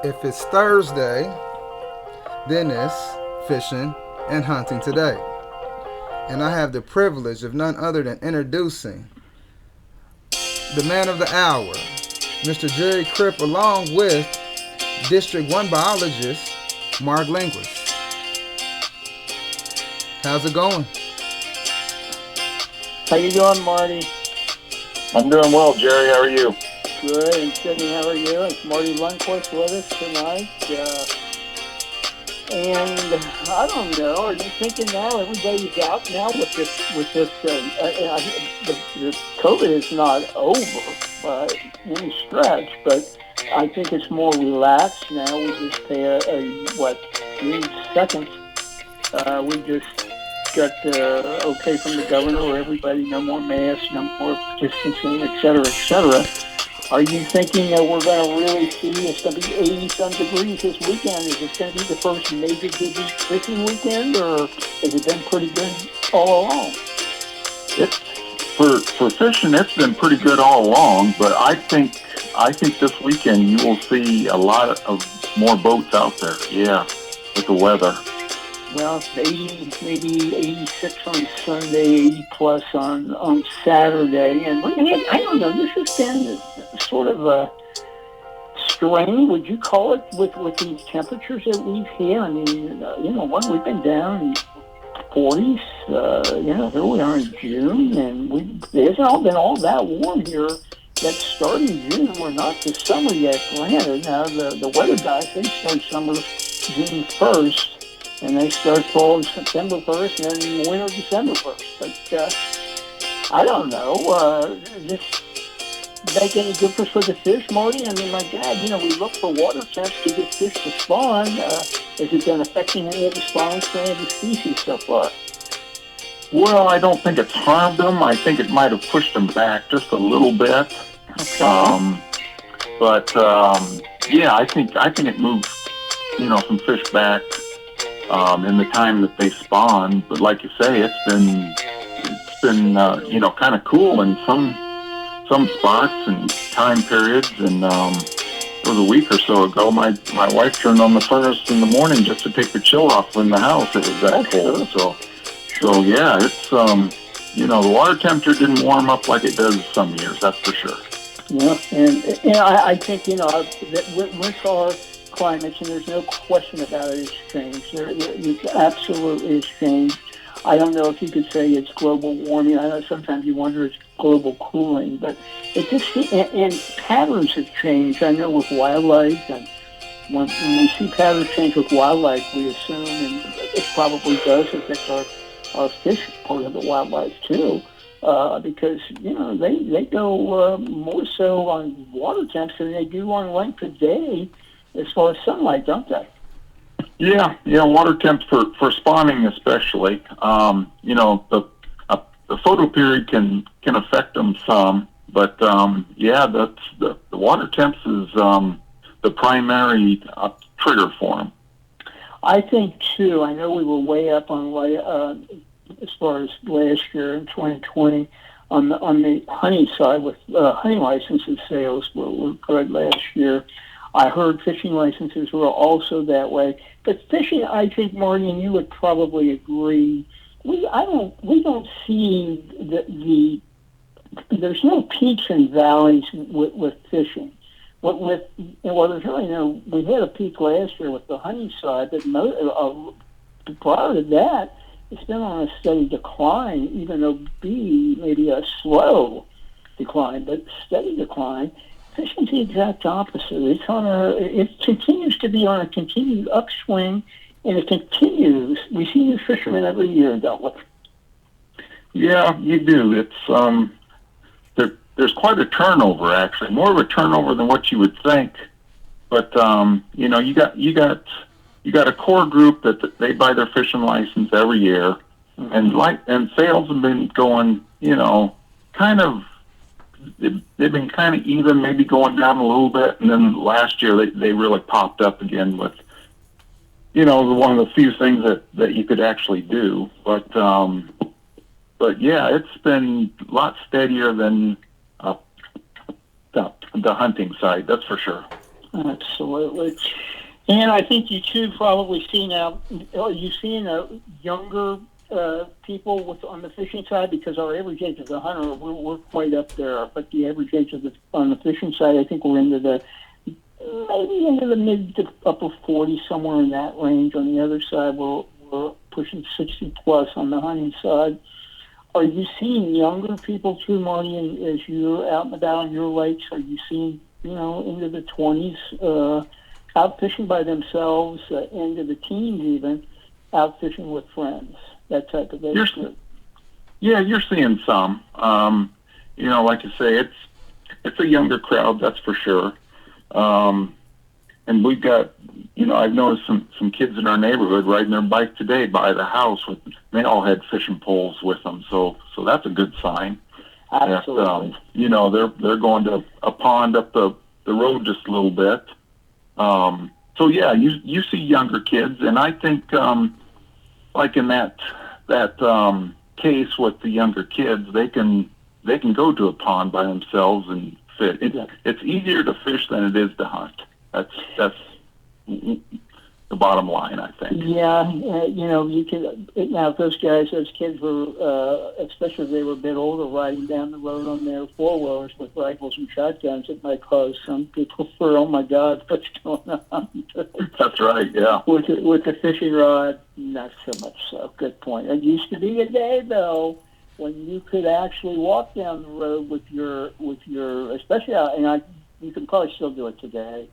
If it's Thursday, then it's fishing and hunting today. And I have the privilege of none other than introducing the man of the hour, Mr. Jerry Cripp, along with District 1 biologist Mark Linguist. How's it going? How you doing, Marty? I'm doing well, Jerry. How are you? Good. And Sydney, how are you? It's Marty Lundquist with us tonight. And I don't know. Are you thinking now everybody's out now with this? The COVID is not over by any stretch, but I think it's more relaxed now. We just pay a 3 seconds. We just got okay from the governor where everybody, no more masks, no more distancing, et cetera, et cetera. Are you thinking that we're going to really see it's going to be 80-some degrees this weekend? Is it going to be the first major busy fishing weekend, or has it been pretty good all along? For fishing, it's been pretty good all along. But I think this weekend you will see a lot of more boats out there. Yeah, with the weather. Well, it's 80, maybe 86 on Sunday, 80 plus on Saturday. And I don't know, this has been sort of a strain, would you call it, with these temperatures that we've had? I mean, we've been down in 40s, here we are in June, and it hasn't all been all that warm here. That starting June, we're not to summer yet, granted. Now, the weather guys, they start summer June 1st. And they start fall September 1st and then winter December 1st. But I don't know. Does this make any difference for the fish, Marty? I mean, my God, we look for water temps to get fish to spawn. Has it been affecting any of the spawns for any of the species so far? Well, I don't think it's harmed them. I think it might have pushed them back just a little bit. Okay. Yeah, I think it moved, some fish back. In the time that they spawn, but like you say, it's been kind of cool in some spots and time periods. And it was a week or so ago. My wife turned on the furnace in the morning just to take the chill off in the house. It was that cold. So yeah, it's the water temperature didn't warm up like it does some years. That's for sure. Yeah, and I think that with our climates, and there's no question about it, it's changed. It absolutely has changed. I don't know if you could say it's global warming. I know sometimes you wonder it's global cooling, but it just and patterns have changed. I know with wildlife, and when we see patterns change with wildlife, we assume, and it probably does affect our fish part of the wildlife too, because they go more so on water temps than they do on length of day. As far as sunlight, don't they? Yeah, water temps for spawning especially. The photo period can affect them some, but that's the water temps is the primary trigger for them. I think too. I know we were way up on as far as last year in 2020 on the honey side with honey licenses sales were good last year. I heard fishing licenses were also that way. But fishing, I think, Marty, and you would probably agree, we don't see there's no peaks and valleys with fishing. There's really no, we had a peak last year with the honey side, but prior to that, it's been on a steady decline, even though maybe a slow decline, but steady decline. Fishing's the exact opposite. It continues to be on a continued upswing, and it continues. We see new fishermen every year, don't we? Yeah, you do. It's there's quite a turnover, actually, more of a turnover than what you would think. But you got a core group that they buy their fishing license every year, and sales have been going, kind of. They've been kind of even, maybe going down a little bit, and then last year they really popped up again with, one of the few things that you could actually do. But yeah, it's been a lot steadier than the hunting side, that's for sure. Absolutely. And I think you too probably see now. Are you seeing younger people on the fishing side? Because our average age of the hunter, we're quite up there. But the average age on the fishing side, I think we're into the maybe into the mid to upper 40s, somewhere in that range. On the other side, we're pushing 60 plus on the hunting side. Are you seeing younger people too, Marty? And as you're out and about on your lakes, are you seeing into the 20s? Out fishing by themselves, into the teens even, out fishing with friends, that type of age group. Yeah, you're seeing some. Like I say, it's a younger crowd, that's for sure. And we've got, I've noticed some kids in our neighborhood riding their bike today by the house they all had fishing poles with them, so that's a good sign. Absolutely. That, they're going to a pond up the road just a little bit. So yeah, you see younger kids, and I think like in that case with the younger kids, they can go to a pond by themselves and fish. It's easier to fish than it is to hunt. That's the bottom line, I think. Yeah, you can now. If those kids were, especially if they were a bit older, riding down the road on their 4-wheelers with rifles and shotguns, it might cause some people for, oh my God, what's going on? That's right. Yeah. With the fishing rod, not so much so. Good point. It used to be a day though when you could actually walk down the road with your especially out, and you can probably still do it today.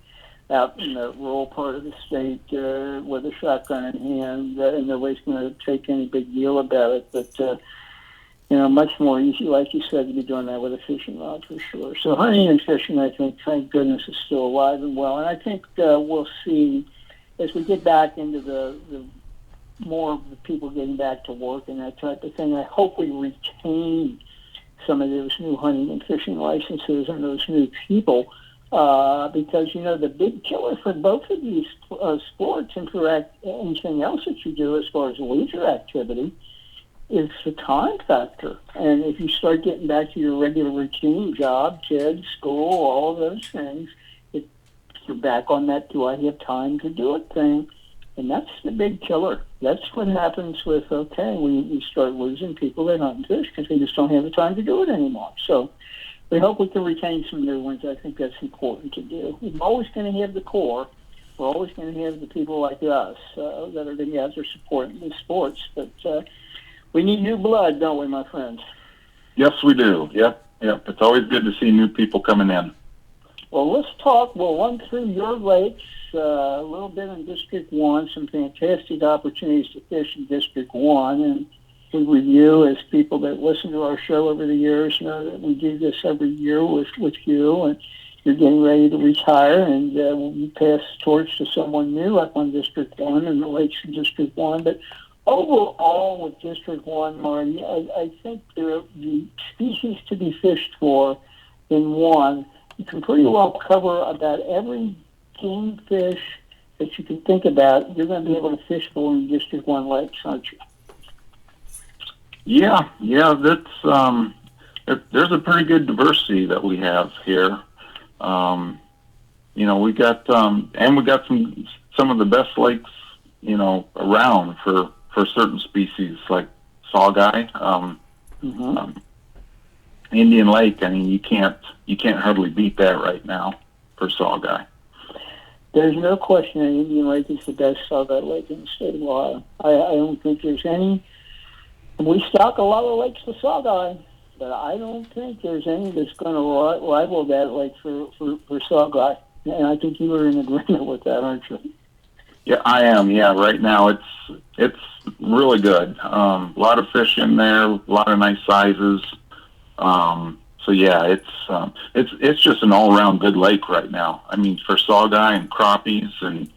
Out in the rural part of the state with a shotgun in hand, and nobody's going to take any big deal about it. But, much more easy, like you said, to be doing that with a fishing rod for sure. So hunting and fishing, I think, thank goodness, is still alive and well. And I think we'll see, as we get back into the more of the people getting back to work and that type of thing, I hope we retain some of those new hunting and fishing licenses and those new people. Because, the big killer for both of these sports and for anything else that you do as far as leisure activity is the time factor. And if you start getting back to your regular routine, job, kids, school, all of those things, you're back on that do I have time to do it thing. And that's the big killer. That's what happens with, we start losing people that hunt and fish because they just don't have the time to do it anymore. So we hope we can retain some new ones. I think that's important to do. We're always going to have the core. We're always going to have the people like us that are going to be out there supporting the sports. But we need new blood, don't we, my friends? Yes, we do. Yep. It's always good to see new people coming in. Well, let's talk. We'll run through your lakes a little bit in District 1, some fantastic opportunities to fish in District 1. And we review, as people that listen to our show over the years know that we do this every year with you, and you're getting ready to retire, and you pass the torch to someone new up on District 1 and the lakes in District 1. But overall, with District 1, Marty, I think the species to be fished for in 1, you can pretty well cover about every game fish that you can think about. You're going to be able to fish for in District 1 lakes, aren't you? Yeah, that's there's a pretty good diversity that we have here. We got some of the best lakes, around for certain species like saugeye, Indian Lake. I mean, you can't hardly beat that right now for saugeye. There's no question that Indian Lake is the best saugeye lake in the state of Ohio. I don't think there's any. We stock a lot of lakes for saugeye, but I don't think there's any that's going to rival that lake for saugeye. And I think you are in agreement with that, aren't you? Yeah, I am. Yeah, right now it's really good. A lot of fish in there, a lot of nice sizes. So yeah, it's just an all-around good lake right now. I mean, for saugeye and crappies and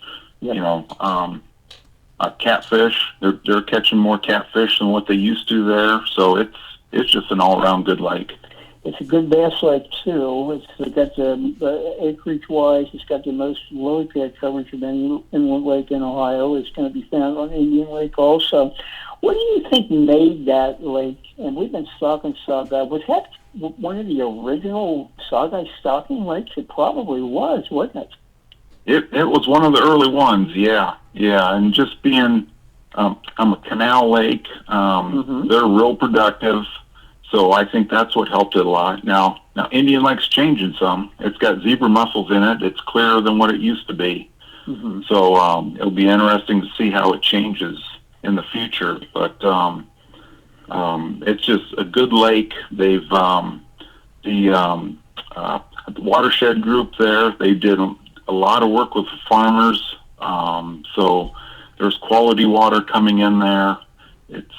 catfish, they're catching more catfish than what they used to there. So it's just an all-around good lake. It's a good bass lake too. It's got the acreage-wise, it's got the most lily pad coverage of any inland lake in Ohio. It's going to be found on Indian Lake also. What do you think made that lake? And we've been stocking saugeye. Was that one of the original saugeye stocking lakes? It probably was, wasn't it? It was one of the early ones, yeah, and just being I'm a canal lake. They're real productive, so I think that's what helped it a lot. Now Indian Lake's changing some. It's got zebra mussels in it. It's clearer than what it used to be. So it'll be interesting to see how it changes in the future. But it's just a good lake. They've the watershed group there. They did a lot of work with the farmers. So there's quality water coming in there. It's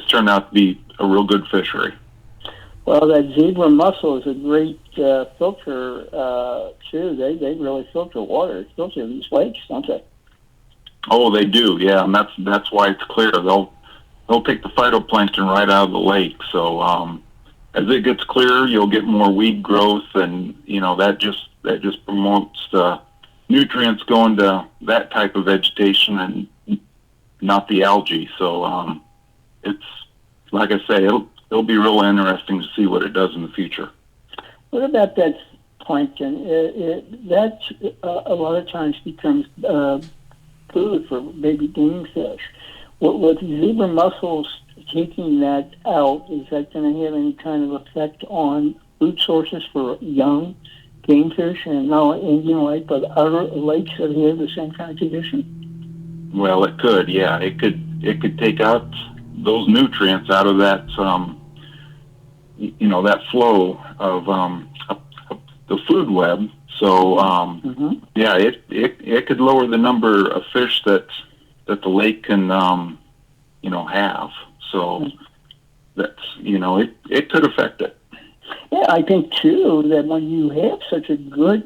turned out to be a real good fishery. Well, that zebra mussel is a great filter too. They really filter water. Filter these lakes, don't they? Oh, they do, yeah, and that's why it's clear. They'll take the phytoplankton right out of the lake. So as it gets clearer, you'll get more weed growth, and that just promotes the nutrients going to that type of vegetation and not the algae. So it's like I say, it'll be real interesting to see what it does in the future. What about that plankton? That a lot of times becomes food for baby game fish. With zebra mussels taking that out, is that going to have any kind of effect on food sources for young game fish, and not only Indian Lake, but other lakes that have the same kind of condition? Well, it could, yeah. It could take out those nutrients out of that, that flow of the food web. So, yeah, it could lower the number of fish that the lake can, have. So that's, it could affect it. Yeah, I think too that when you have such a good,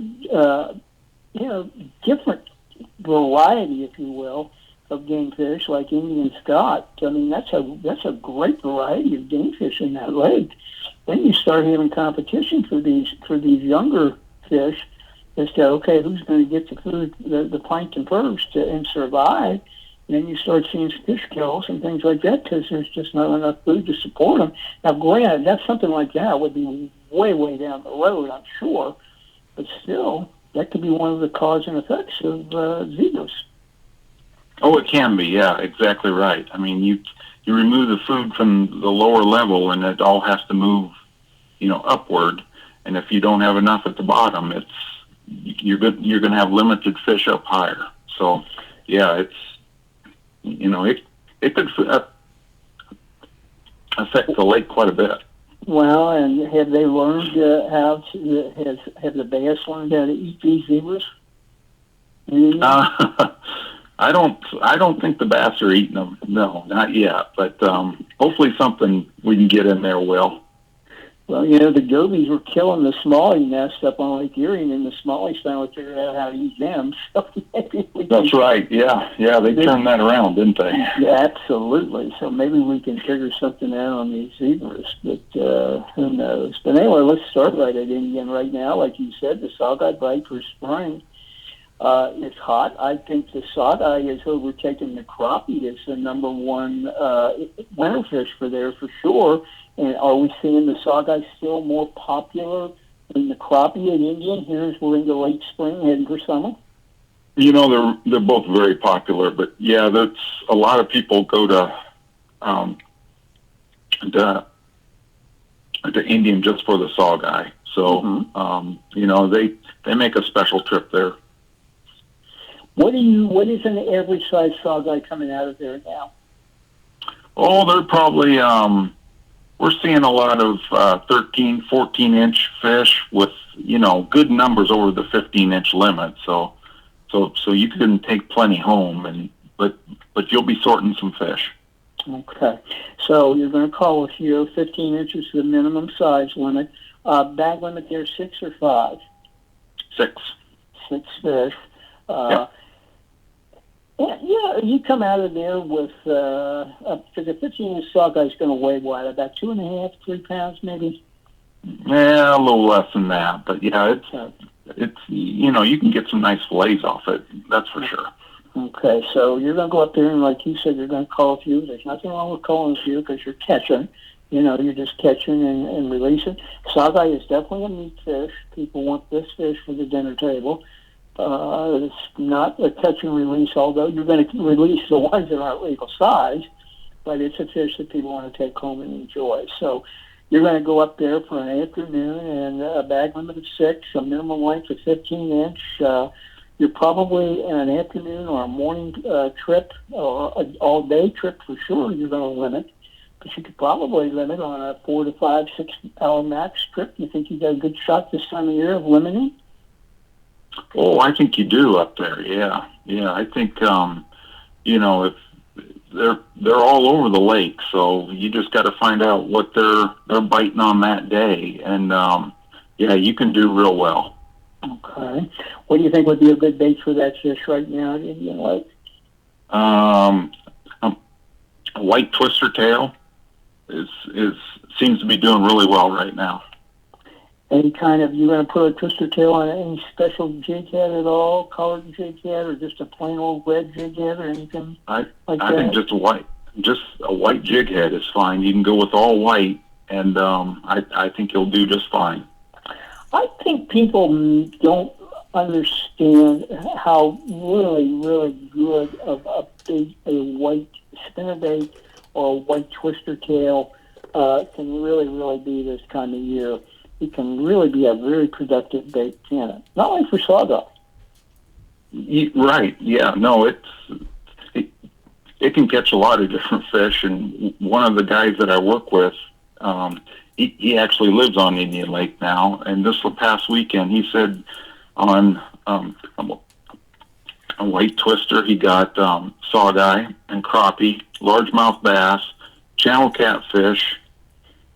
different variety, if you will, of game fish like Indian Scott, I mean that's a great variety of game fish in that lake. Then you start having competition for these younger fish as to who's going to get the food, the plankton first and survive. And then you start seeing fish kills and things like that because there's just not enough food to support them. Now, granted, that's something like that would be way, way down the road, I'm sure. But still, that could be one of the cause and effects of zebras. Oh, it can be, yeah, exactly right. I mean, you remove the food from the lower level, and it all has to move, upward. And if you don't have enough at the bottom, you're going to have limited fish up higher. So, yeah, it could affect the lake quite a bit. Well, and have they learned have the bass learned how to eat these zebras? I don't think the bass are eating them. No, not yet. But hopefully something we can get in there will. Well, the gobies were killing the smallie nest up on Lake Erie, and then the smallies finally figured out how to eat them. So maybe That's right. Yeah, they turned that around, didn't they? Yeah, absolutely. So maybe we can figure something out on these zebras, but who knows? But anyway, let's start right at Indian right now. Like you said, the sockeye bite for spring. It's hot. I think the sockeye is overtaking the crappie as the number one winter fish for there for sure. And are we seeing the sockeye still more popular than the crappie at Indian? Here's we're into late spring, heading for summer. They're both very popular, but yeah, that's a lot of people go to Indian just for the sockeye. So they make a special trip there. What is an average size sockeye coming out of there now? Oh, they're probably we're seeing a lot of 13, 14-inch fish with good numbers over the 15-inch limit. So you can take plenty home, but you'll be sorting some fish. Okay, so you're going to call a few. 15 inches is the minimum size limit. Bag limit there 6 or 5? 6. 6 fish. Yep. Yeah, you come out of there with because a 15-inch sockeye is going to weigh what, about 2.5, 3 pounds maybe. Yeah, a little less than that, but yeah, it's you can get some nice fillets off it. That's for sure. Okay, so you're going to go up there and, like you said, you're going to call a few. There's nothing wrong with calling a few because you're catching. You're just catching and releasing. Sockeye is definitely a meat fish. People want this fish for the dinner table. It's not a catch and release, although you're going to release the ones that aren't legal size, but it's a fish that people want to take home and enjoy. So you're going to go up there for an afternoon and a bag limit of 6, a minimum length of 15 inch. You're probably in an afternoon or a morning trip or an all-day trip for sure you're going to limit. But you could probably limit on a 4 to 5, 6 hour max trip. You think you got a good shot this time of year of limiting? Oh, I think you do up there. Yeah. I think if they're all over the lake, so you just got to find out what they're biting on that day, and you can do real well. Okay. What do you think would be a good bait for that fish right now at Indian Lake? A white twister tail seems to be doing really well right now. Any kind of, you going to put a twister tail on any special jig head at all, colored jig head, or just a plain old red jig head, or anything like that? I think just a white jig head is fine. You can go with all white, and I think you'll do just fine. I think people don't understand how really, really good of a white spinnerbait or a white twister tail can really, really be this time of year. It can really be a very productive bait, can it? Not only for sawdust. Right. Yeah. No, it can catch a lot of different fish. And one of the guys that I work with, he actually lives on Indian Lake now. And this past weekend, he said on a white twister, he got sawguy and crappie, largemouth bass, channel catfish,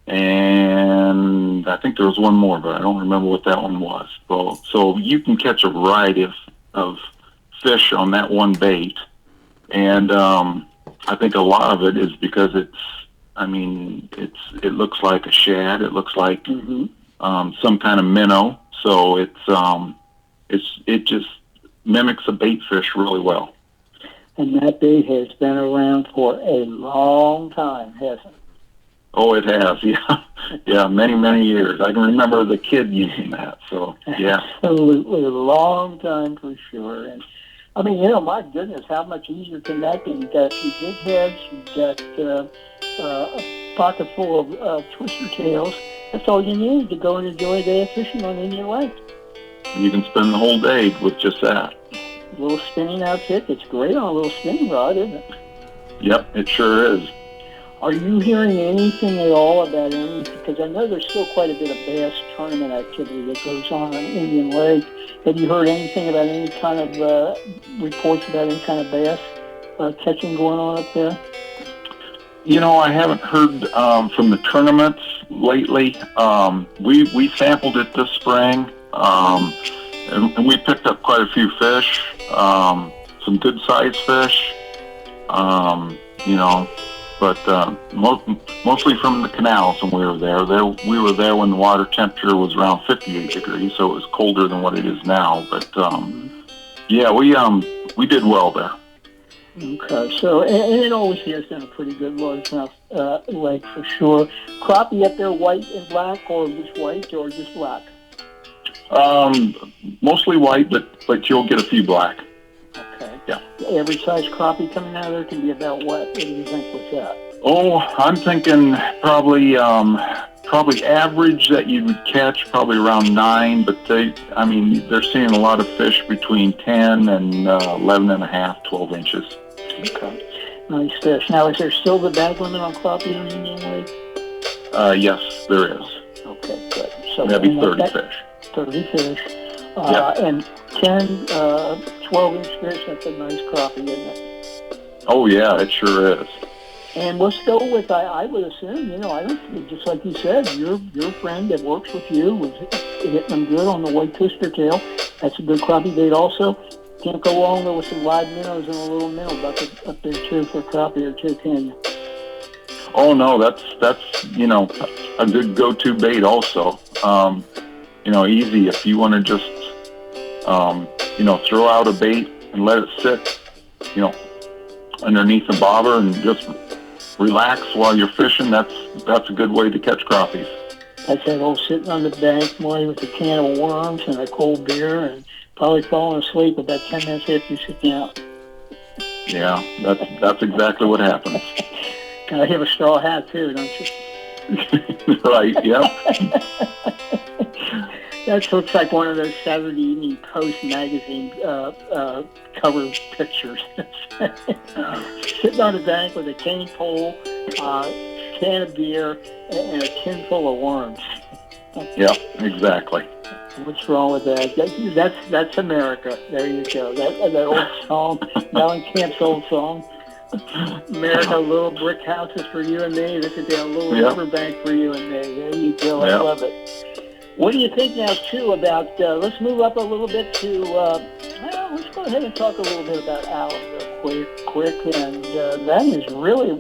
and I think there was one more, but I don't remember what that one was. So you can catch a variety of fish on that one bait, and I think a lot of it is because it looks like a shad, it looks like some kind of minnow, so it just mimics a bait fish really well. And that bait has been around for a long time, hasn't it? Oh, it has, yeah. Yeah, many, many years. I can remember the kid using that, so, yeah. Absolutely, a long time for sure. And, my goodness, how much easier can that be? You've got a few big heads, you've got a pocket full of twister tails. That's all you need to go and enjoy a day of fishing on Indian Lake. You can spend the whole day with just that. A little spinning outfit, it's great on a little spinning rod, isn't it? Yep, it sure is. Are you hearing anything at all about any, because I know there's still quite a bit of bass tournament activity that goes on Indian Lake. Have you heard anything about any kind of reports about any kind of bass catching going on up there? I haven't heard from the tournaments lately. We sampled it this spring, and we picked up quite a few fish, some good-sized fish, but mostly from the canals when we were there. We were there when the water temperature was around 58 degrees, so it was colder than what it is now. But we did well there. Okay, so and it always has been a pretty good largemouth lake for sure. Crappie up there, white and black, or just white, or just black? Mostly white, but you'll get a few black. Okay. Yeah. The average size crappie coming out of there can be about what? What do you think with that? Oh, I'm thinking probably average that you would catch probably around 9, but they're seeing a lot of fish between 10 and 11 and a half, 12 inches. Okay. Nice fish. Now, is there still the bag limit on crappie on Indian Lake? Yes, there is. Okay, good. So that'd be 30 fish. 30 fish. Yeah. And 10, 12-inch fish, that's a nice crappie, isn't it? Oh, yeah, it sure is. And let's go with, I would assume, just like you said, your friend that works with you was hitting them good on the white twister tail. That's a good crappie bait also. Can't go wrong though with some live minnows and a little minnow bucket up there too for crappie or two, can you? Oh, no, that's a good go-to bait also. Easy if you want to just, throw out a bait and let it sit, underneath the bobber and just relax while you're fishing, that's a good way to catch crappies. That's that old sitting on the bank morning with a can of worms and a cold beer and probably falling asleep about 10 minutes after you sit down. Yeah, that's exactly what happens. And I have a straw hat too, don't you? Right, yep. That looks like one of those Saturday Evening Post magazine cover pictures. Sitting on the bank with a cane pole, can of beer, and a tin full of worms. Yep, exactly. What's wrong with that? That's America. There you go. That old song, Mellencamp's old song. America, little brick houses for you and me. This is a little riverbank for you and me. There you go. I love it. What do you think now, too, about, let's move up a little bit to, let's go ahead and talk a little bit about Allen real quick. And that is really,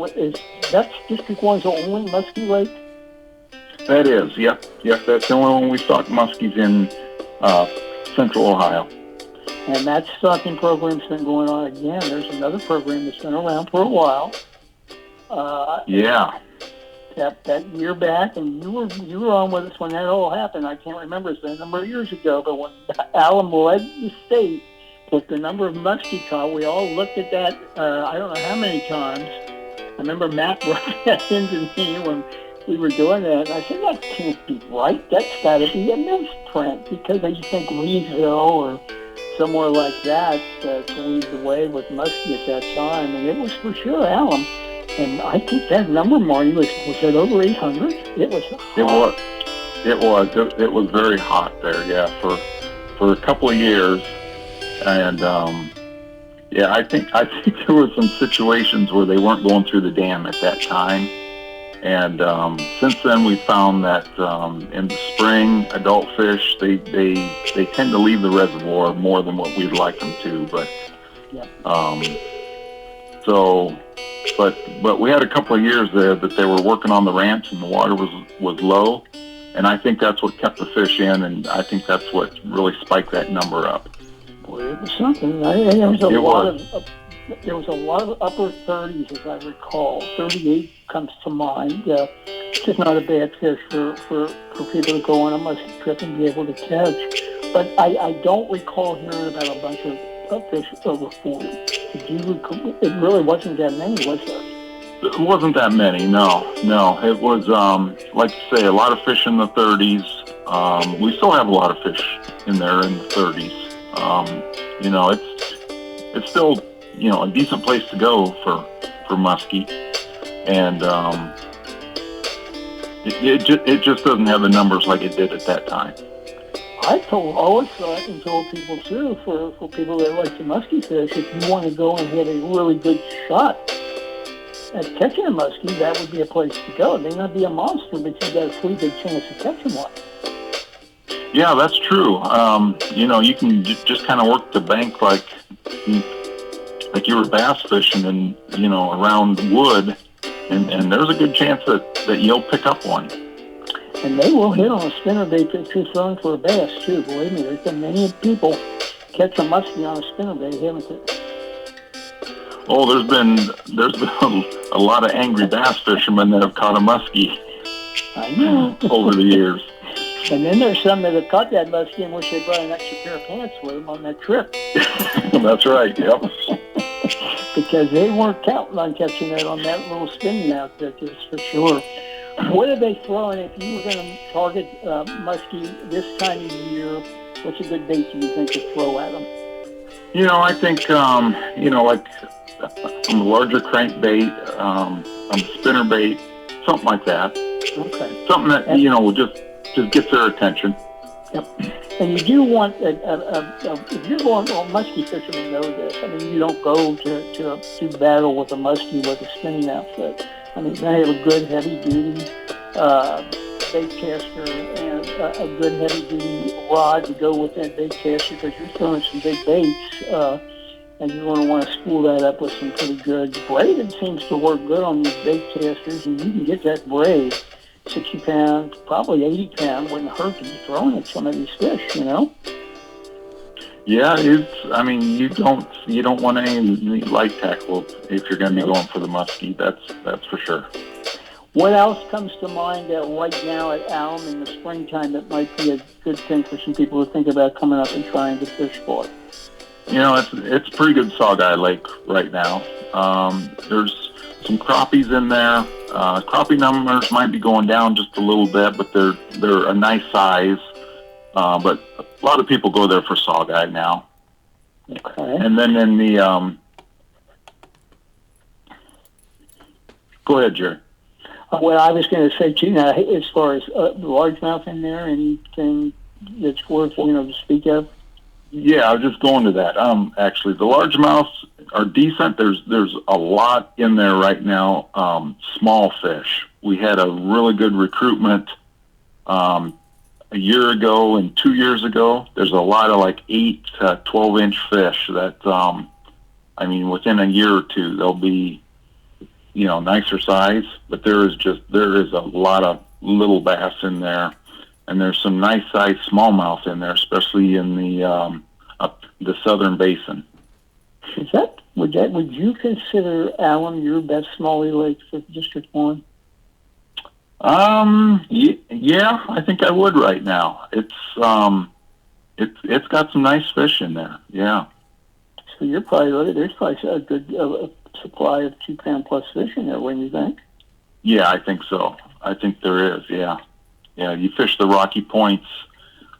that's District 1's only muskie lake? That is, yep. That's the only one we stock muskies in Central Ohio. And that stocking program's been going on again. There's another program that's been around for a while. Yeah. That year back, and you were on with us when that all happened. I can't remember, it's been a number of years ago, but when Allen led the state with the number of muskie caught, we all looked at that, I don't know how many times. I remember Matt brought that into me when we were doing that, and I said, that can't be right. That's got to be a misprint, because you think Leesville or somewhere like that to lead the way with muskie at that time, and it was for sure Allen. And I think that number, Marty, was it over 800? It was hot. It was very hot there, yeah, for a couple of years. And I think there were some situations where they weren't going through the dam at that time. And since then, we found that in the spring, adult fish they tend to leave the reservoir more than what we'd like them to. But we had a couple of years there that they were working on the ramps and the water was low, and I think that's what kept the fish in, and I think that's what really spiked that number up. Boy, it was something. There was a lot of upper 30s, as I recall. 38 comes to mind. It's just not a bad fish for people to go on a muskie trip and be able to catch. But I don't recall hearing about a bunch of fish over 40. It really wasn't that many, was there? It wasn't that many, no. It was, like you say, a lot of fish in the 30s. We still have a lot of fish in there in the 30s. It's still, a decent place to go for muskie. And it just doesn't have the numbers like it did at that time. I always thought and told people too, for people that like the muskie fish, if you want to go and have a really good shot at catching a muskie, that would be a place to go. It may not be a monster, but you got a pretty good chance of catching one. Yeah, that's true. You can just kind of work the bank like you were bass fishing and, around wood, and there's a good chance that you'll pick up one. And they will hit on a spinnerbait that you're throwing for a bass, too. Believe me, there's been many people catch a muskie on a spinnerbait, haven't they? Oh, there's been a lot of angry bass fishermen that have caught a muskie. I know. Over the years. And then there's some that have caught that muskie and wish they brought an extra pair of pants with them on that trip. That's right, yep. Because they weren't counting on catching that on that little spinning outfit, that's for sure. What are they throwing? If you were going to target muskie this time of year, what's a good bait do you think to throw at them? I think, like a larger crankbait, a spinnerbait, something like that. Okay. Something that, just gets their attention. Yep. And you do want, if you're going, muskie fishermen know this. I mean, you don't go to battle with a muskie with a spinning outfit. I mean, they have a good heavy-duty bait caster and a good heavy-duty rod to go with that bait caster because you're throwing some big baits, and you're going to want to spool that up with some pretty good braid. It seems to work good on these bait casters, and you can get that braid, 60 pounds, probably 80 pounds, wouldn't hurt to be throwing at some of these fish, Yeah, I mean, you don't want any light tackle if you're going to be going for the muskie. That's for sure. What else comes to mind right now at Alum in the springtime that might be a good thing for some people to think about coming up and trying to fish for? It's a pretty good saugeye lake right now. There's some crappies in there. Crappie numbers might be going down just a little bit, but they're a nice size. But a lot of people go there for saugeye now. Okay. And then in the go ahead, Jerry. Well, I was going to say too. Now, as far as largemouth in there, anything that's worth to speak of? Yeah, I was just going to that. Actually, the largemouths are decent. There's a lot in there right now. Small fish. We had a really good recruitment a year ago and 2 years ago. There's a lot of like 8 to 12-inch fish that, I mean, within a year or two, they'll be, nicer size. But there is a lot of little bass in there. And there's some nice sized smallmouth in there, especially in the southern basin. Would you consider Alum your best smallie lake for District 1? Yeah, I think I would right now. It's got some nice fish in there. Yeah. So there's probably a good supply of 2-pound plus fish in there, wouldn't you think? Yeah, I think so. I think there is. Yeah. Yeah, you fish the Rocky Points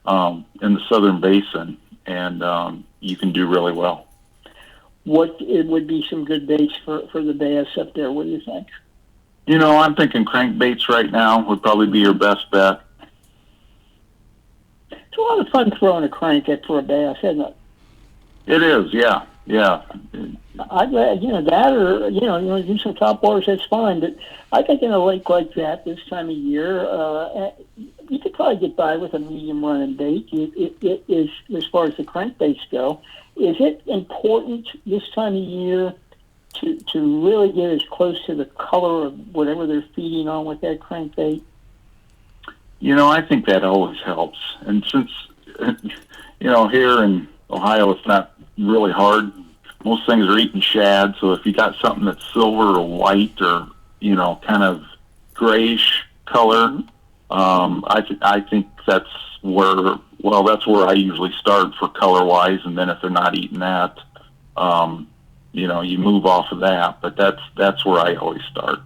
in the southern basin, and you can do really well. It would be some good baits for the bass up there? What do you think? I'm thinking crankbaits right now would probably be your best bet. It's a lot of fun throwing a crank for a bass, isn't it? It is. Yeah. Yeah. I'd that, or do some top waters. That's fine, but I think in a lake like that this time of year, you could probably get by with a medium running bait. It is, as far as the crankbaits go. Is it important this time of year to really get as close to the color of whatever they're feeding on with that crankbait? I think that always helps, and since here in Ohio it's not really hard. Most things are eating shad, so if you got something that's silver or white or kind of grayish color, I think that's where I usually start for color wise, and then if they're not eating that, you move off of that. But that's where I always start.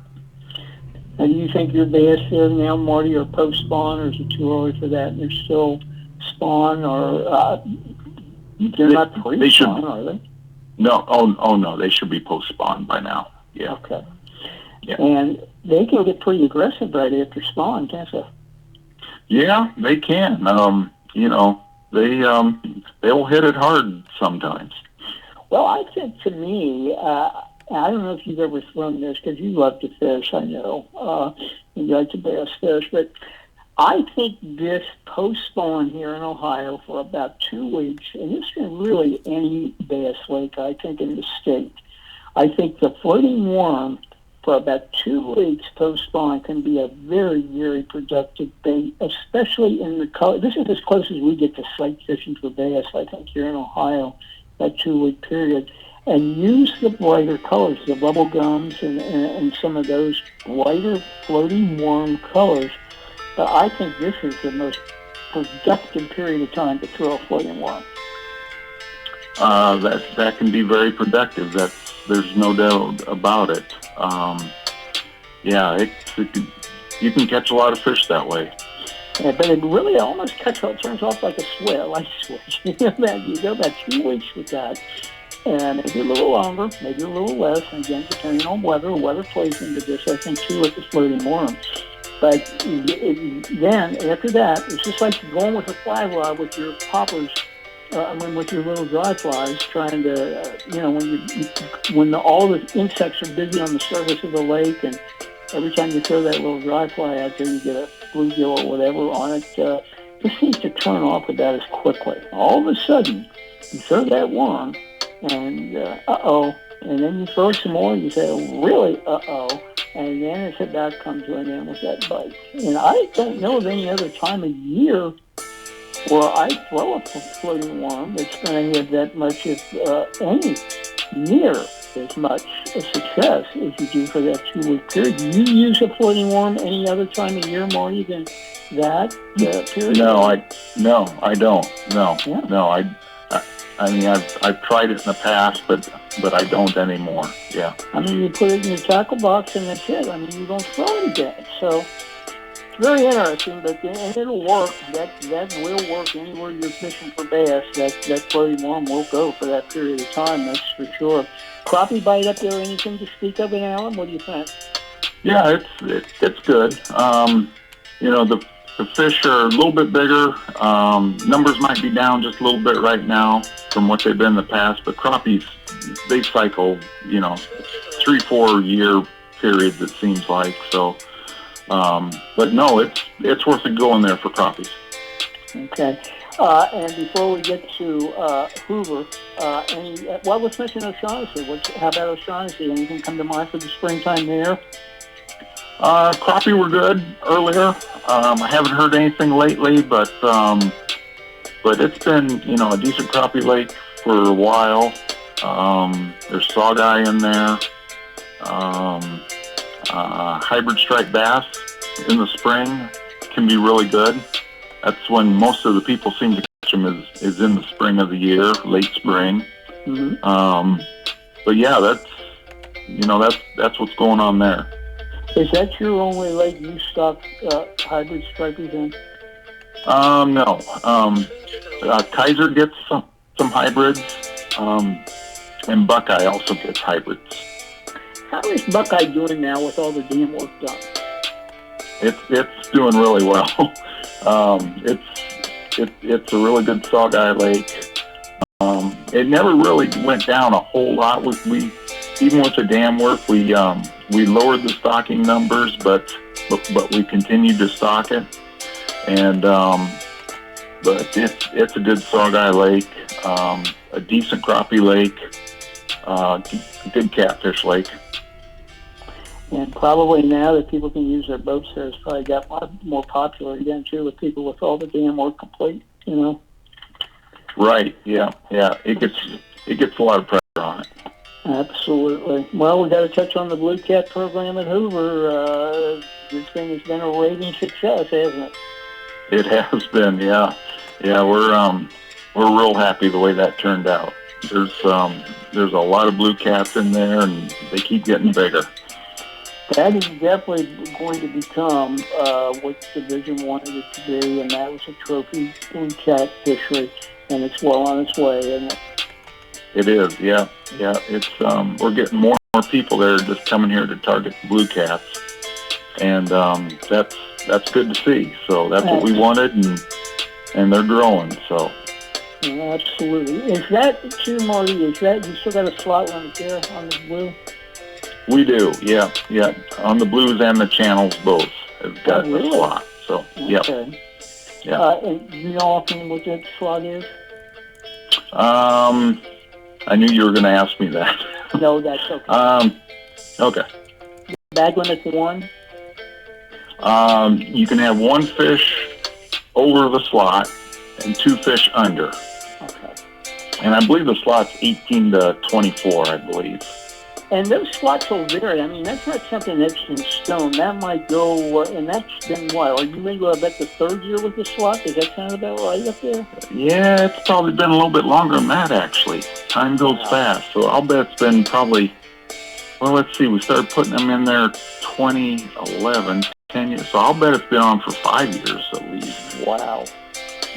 And do you think your bass there now, Marty, are post spawn, or is it too early for that? And they're still spawn, or they're not pre-spawn, are they? No, oh no, they should be post-spawn by now. Yeah. Okay. Yeah. And they can get pretty aggressive right after spawn, can't they? Yeah, they can. They'll hit it hard sometimes. Well, I think to me, I don't know if you've ever thrown this because you love to fish. I know you like to bass fish, but I think this post-spawn here in Ohio for about 2 weeks, and this is really any bass lake, I think, in the state. I think the floating worm for about 2 weeks post-spawn can be a very, very productive bait, especially in the color. This is as close as we get to sight fishing for bass, I think, here in Ohio, that 2-week period. And use the brighter colors, the bubble gums and some of those brighter floating worm colors. But I think this is the most productive period of time to throw a floating worm. That can be very productive. There's no doubt about it. You can catch a lot of fish that way. Yeah, but it really almost turns off like a light switch. You go about 2 weeks with that, and maybe a little longer, maybe a little less. And again, depending on weather plays into this. I think too with the floating worm. But then after that, it's just like going with a fly rod with your poppers. With your little dry flies, trying to, when all the insects are busy on the surface of the lake, and every time you throw that little dry fly out there, you get a bluegill or whatever on it. This seems to turn off about as quickly. All of a sudden, you throw that worm, and and then you throw some more, and you say, really, and then it's about come to an end with that bite. And I don't know of any other time of year Well, I throw a floating worm. It's going to have that much, if any, near as much a success as you do for that 2 week period. Do you use a floating worm any other time of year, Marty, than that period? No, I don't. No, Yeah. no, I mean, I've tried it in the past, but I don't anymore. Yeah. I mean, you put it in your tackle box and that's it. I mean, you don't throw it again. So it's very interesting, and it'll work. That will work anywhere you're fishing for bass. That floating worm will go for that period of time. That's for sure. Crappie bite up there? Anything to speak of in Allen? What do you think? Yeah, it's good. The fish are a little bit bigger. Numbers might be down just a little bit right now from what they've been in the past, but crappies, they cycle, 3-4 year periods, it seems like. So, but no, it's worth it going there for crappies. Okay. And before we get to Hoover, what was missing O'Shaughnessy? How about O'Shaughnessy? Anything come to mind for the springtime there? Crappie were good earlier. I haven't heard anything lately, but it's been, a decent crappie lake for a while. There's sawguy in there. Hybrid striped bass in the spring can be really good. That's when most of the people seem to catch them is in the spring of the year, late spring. Mm-hmm. But yeah, that's what's going on there. Is that your only lake you stock hybrid stripers in? No. Kaiser gets some hybrids, and Buckeye also gets hybrids. How is Buckeye doing now with all the dam work done? It's doing really well. It's a really good sawguy lake. It never really went down a whole lot. We even with the dam work, we lowered the stocking numbers, but we continued to stock it. And but it's a good sawguy lake, a decent crappie lake, good catfish lake. And probably now that people can use their boats there, it's probably got more popular again too, with people with all the dam work complete. Right. Yeah. It gets a lot of pressure on it. Absolutely. Well, we got to touch on the Blue Cat program at Hoover. This thing has been a raving success, hasn't it? It has been. Yeah. We're real happy the way that turned out. There's a lot of blue cats in there, and they keep getting bigger. That is definitely going to become what Division wanted it to be, and that was a trophy blue cat fishery, and it's well on its way, isn't it? It is, yeah. It's we're getting more and more people there just coming here to target blue cats, and that's good to see. So that's what we wanted, and they're growing. So absolutely. Is that too, Marty? You still got a slot limit there on the blue? We do, yeah. On the blues and the channels both have got a slot. So okay. Yeah. And do you know often what that slot is? I knew you were going to ask me that. No, that's okay. Okay. Bag limit's 1? You can have 1 fish over the slot and 2 fish under. Okay. And I believe the slot's 18 to 24, I believe. And those slots will vary. I mean, that's not something that's in stone. That might go, and that's been what? Are you maybe about the 3rd year with the slot? Does that sound about right up there? Yeah, it's probably been a little bit longer than that, actually. Time goes fast. So I'll bet it's been probably, well, let's see. We started putting them in there 2011, 10 years. So I'll bet it's been on for 5 years at least. Wow.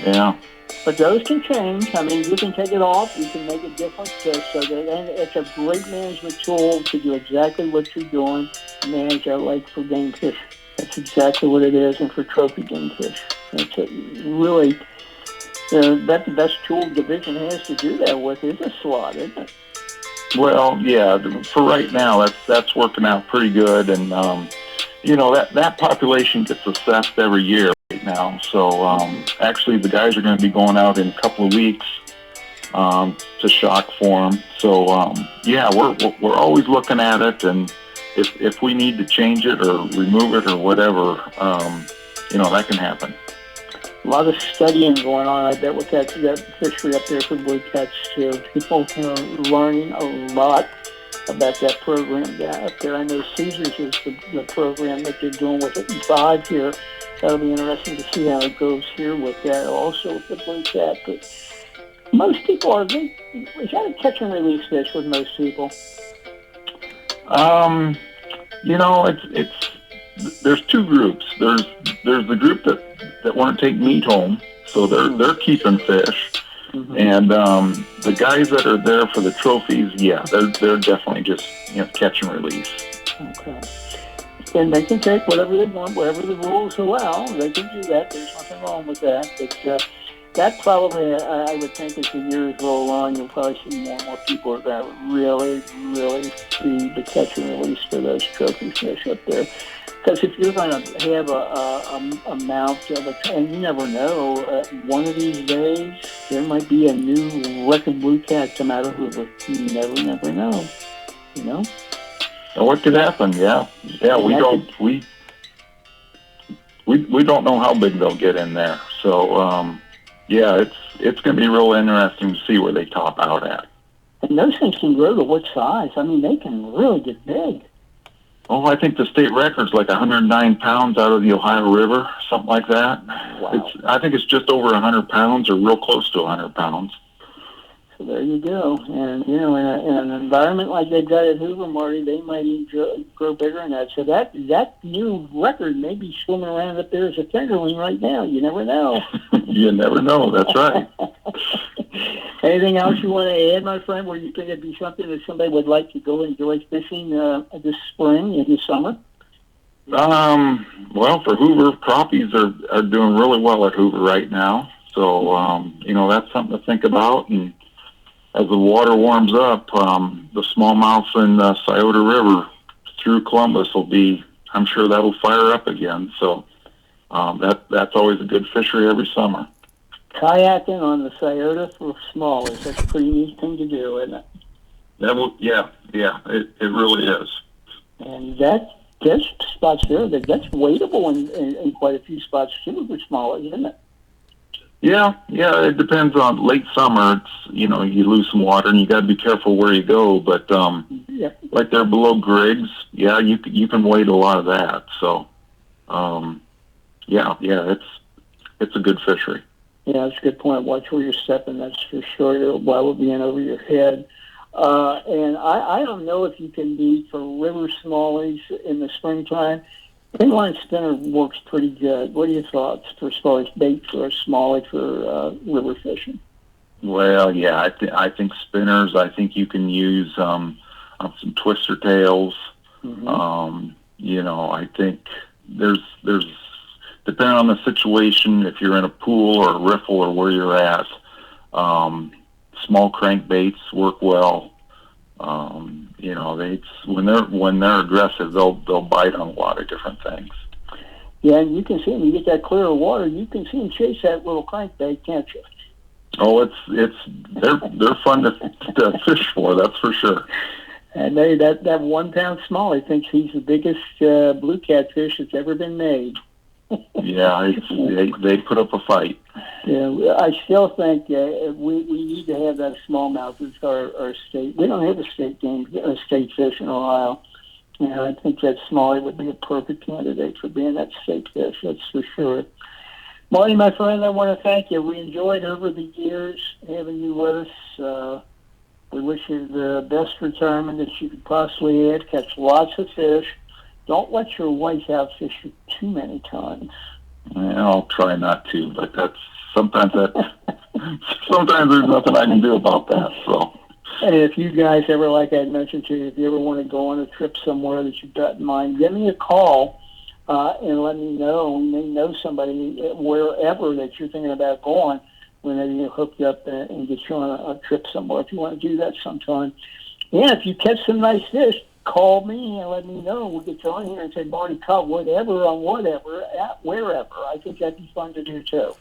Yeah. But those can change. I mean, you can take it off. You can make it different. And it's a great management tool to do exactly what you're doing, manage that lake for game fish. That's exactly what it is, and for trophy game fish. It's really, that's the best tool Division has to do that with is a slot, isn't it? Well, yeah, for right now, that's working out pretty good. And, that population gets assessed every year right now. So actually the guys are going to be going out in a couple of weeks to shock for them. So yeah, we're always looking at it, and if we need to change it or remove it or whatever, that can happen. A lot of studying going on, I bet, with that fishery up there for blue cats too. People are learning a lot about that program down up there. I know Caesars is the program that they're doing with it in 5 here. That'll be interesting to see how it goes here with that, also with the blue cat. But most people is that a catch and release fish with most people? It's there's two groups. There's the group that want to take meat home, so they're keeping fish, and the guys that are there for the trophies, yeah, they're definitely just catch and release. Okay. And they can take whatever they want, whatever the rules allow. They can do that. There's nothing wrong with that. But that probably, I would think, as the years roll on, you'll probably see more and more people that really, really see the catch and release for those trophy fish up there. Because if you're going to have a mount of it, and you never know, one of these days there might be a new record blue cat come out of Hoover. You never know. You know. What could happen? Yeah. We don't know how big they'll get in there. So it's going to be real interesting to see where they top out at. And those things can grow to what size? I mean, they can really get big. Oh, I think the state record's like 109 pounds out of the Ohio River, something like that. Wow. I think it's just over 100 pounds or real close to 100 pounds. So there you go. And, in an environment like they've got at Hoover, Marty, they might even grow bigger than that. So that new record may be swimming around up there as a fingerling right now. You never know. You never know. That's right. Anything else you want to add, my friend, where you think it'd be something that somebody would like to go enjoy fishing this spring and this summer? Well, for Hoover, crappies are doing really well at Hoover right now. So, that's something to think about. And as the water warms up, the smallmouth in the Scioto River through Columbus I'm sure that'll fire up again. So that's always a good fishery every summer. Kayaking on the Scioto for smallies, that's a pretty neat thing to do, isn't it? It really is. And there's spots there that's wadeable in quite a few spots too for smallies, isn't it? Yeah, it depends on late summer. It's, you lose some water and you got to be careful where you go. But like there below Griggs, you can wade a lot of that. So, it's a good fishery. Yeah, that's a good point. Watch where you're stepping, that's for sure, while it being over your head. And I don't know if you can be for river smallies in the springtime. Inline spinner works pretty good. What are your thoughts as far as bait for a smallie for river fishing? Well, yeah, I think spinners. I think you can use some twister tails. I think there's depending on the situation, if you're in a pool or a riffle or where you're at, small crankbaits work well. When they're aggressive, they'll bite on a lot of different things. Yeah, and you can see them. You get that clear water, you can see them chase that little crankbait, can't you? Oh, they're fun to fish for. That's for sure. And that 1 pound smallie thinks he's the biggest blue catfish that's ever been made. Yeah, they put up a fight. Yeah, I still think we need to have that smallmouth as our state. We don't have a state fish in Ohio. I think that smallie would be a perfect candidate for being that state fish. That's for sure. Marty, my friend, I want to thank you. We enjoyed over the years having you with us. We wish you the best retirement that you could possibly have. Catch lots of fish. Don't let your wife outfish you too many times. I'll try not to, but sometimes there's nothing I can do about that. So. And if you guys ever, like I mentioned to you, if you ever want to go on a trip somewhere that you've got in mind, give me a call and let me know. We may know somebody wherever that you're thinking about going. We maybe hook you up and get you on a trip somewhere if you want to do that sometime. Yeah, if you catch some nice fish, call me and let me know. We'll get you on here and say, Marty, caught whatever on whatever at wherever. I think that'd be fun to do too.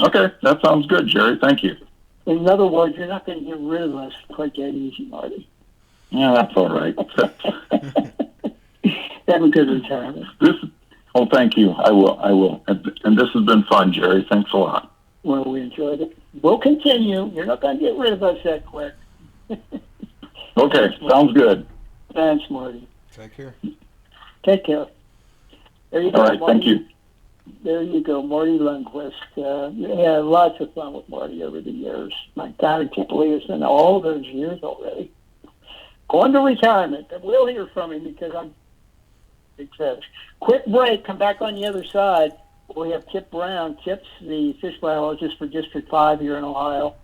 Okay, that sounds good, Jerry. Thank you. In other words, you're not going to get rid of us quite that easy, Marty. Yeah, that's all right. Have a good retirement. Oh, thank you. I will. And this has been fun, Jerry. Thanks a lot. Well, we enjoyed it. We'll continue. You're not going to get rid of us that quick. Okay, sounds good. Thanks, Marty. Take care. Take care. There you go, All right, Marty. thank you. There you go, Marty Lundquist. Had lots of fun with Marty over the years. My God, I can't believe it's been all those years already. Going to retirement. We'll hear from him because I'm big fish. Quick break. Come back on the other side. We have Kip Brown. Kip's the fish biologist for District 5 here in Ohio.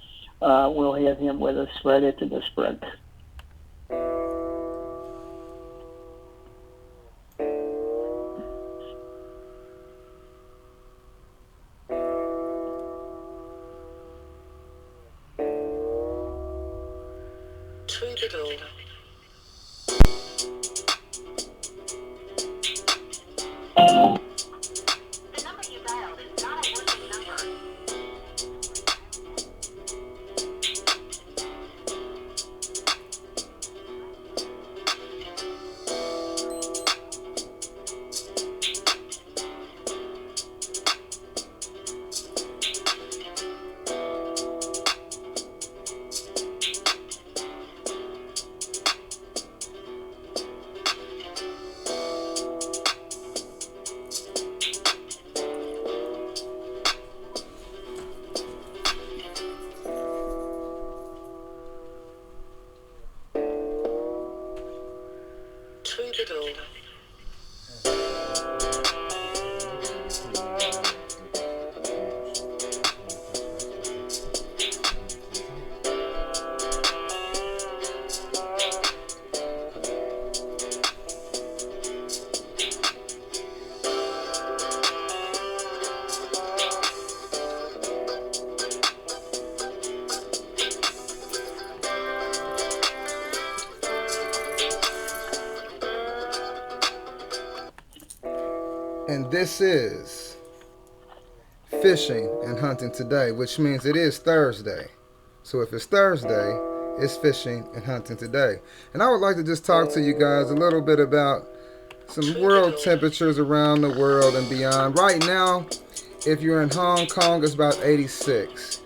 We'll have him with us right after this break. Through the door. The number you dialed is not a working number. Through the door. And this is Fishing and Hunting Today, which means it is Thursday. So if it's Thursday, it's Fishing and Hunting Today. And I would like to just talk to you guys a little bit about some world temperatures around the world and beyond. Right now, if you're in Hong Kong, it's about 86.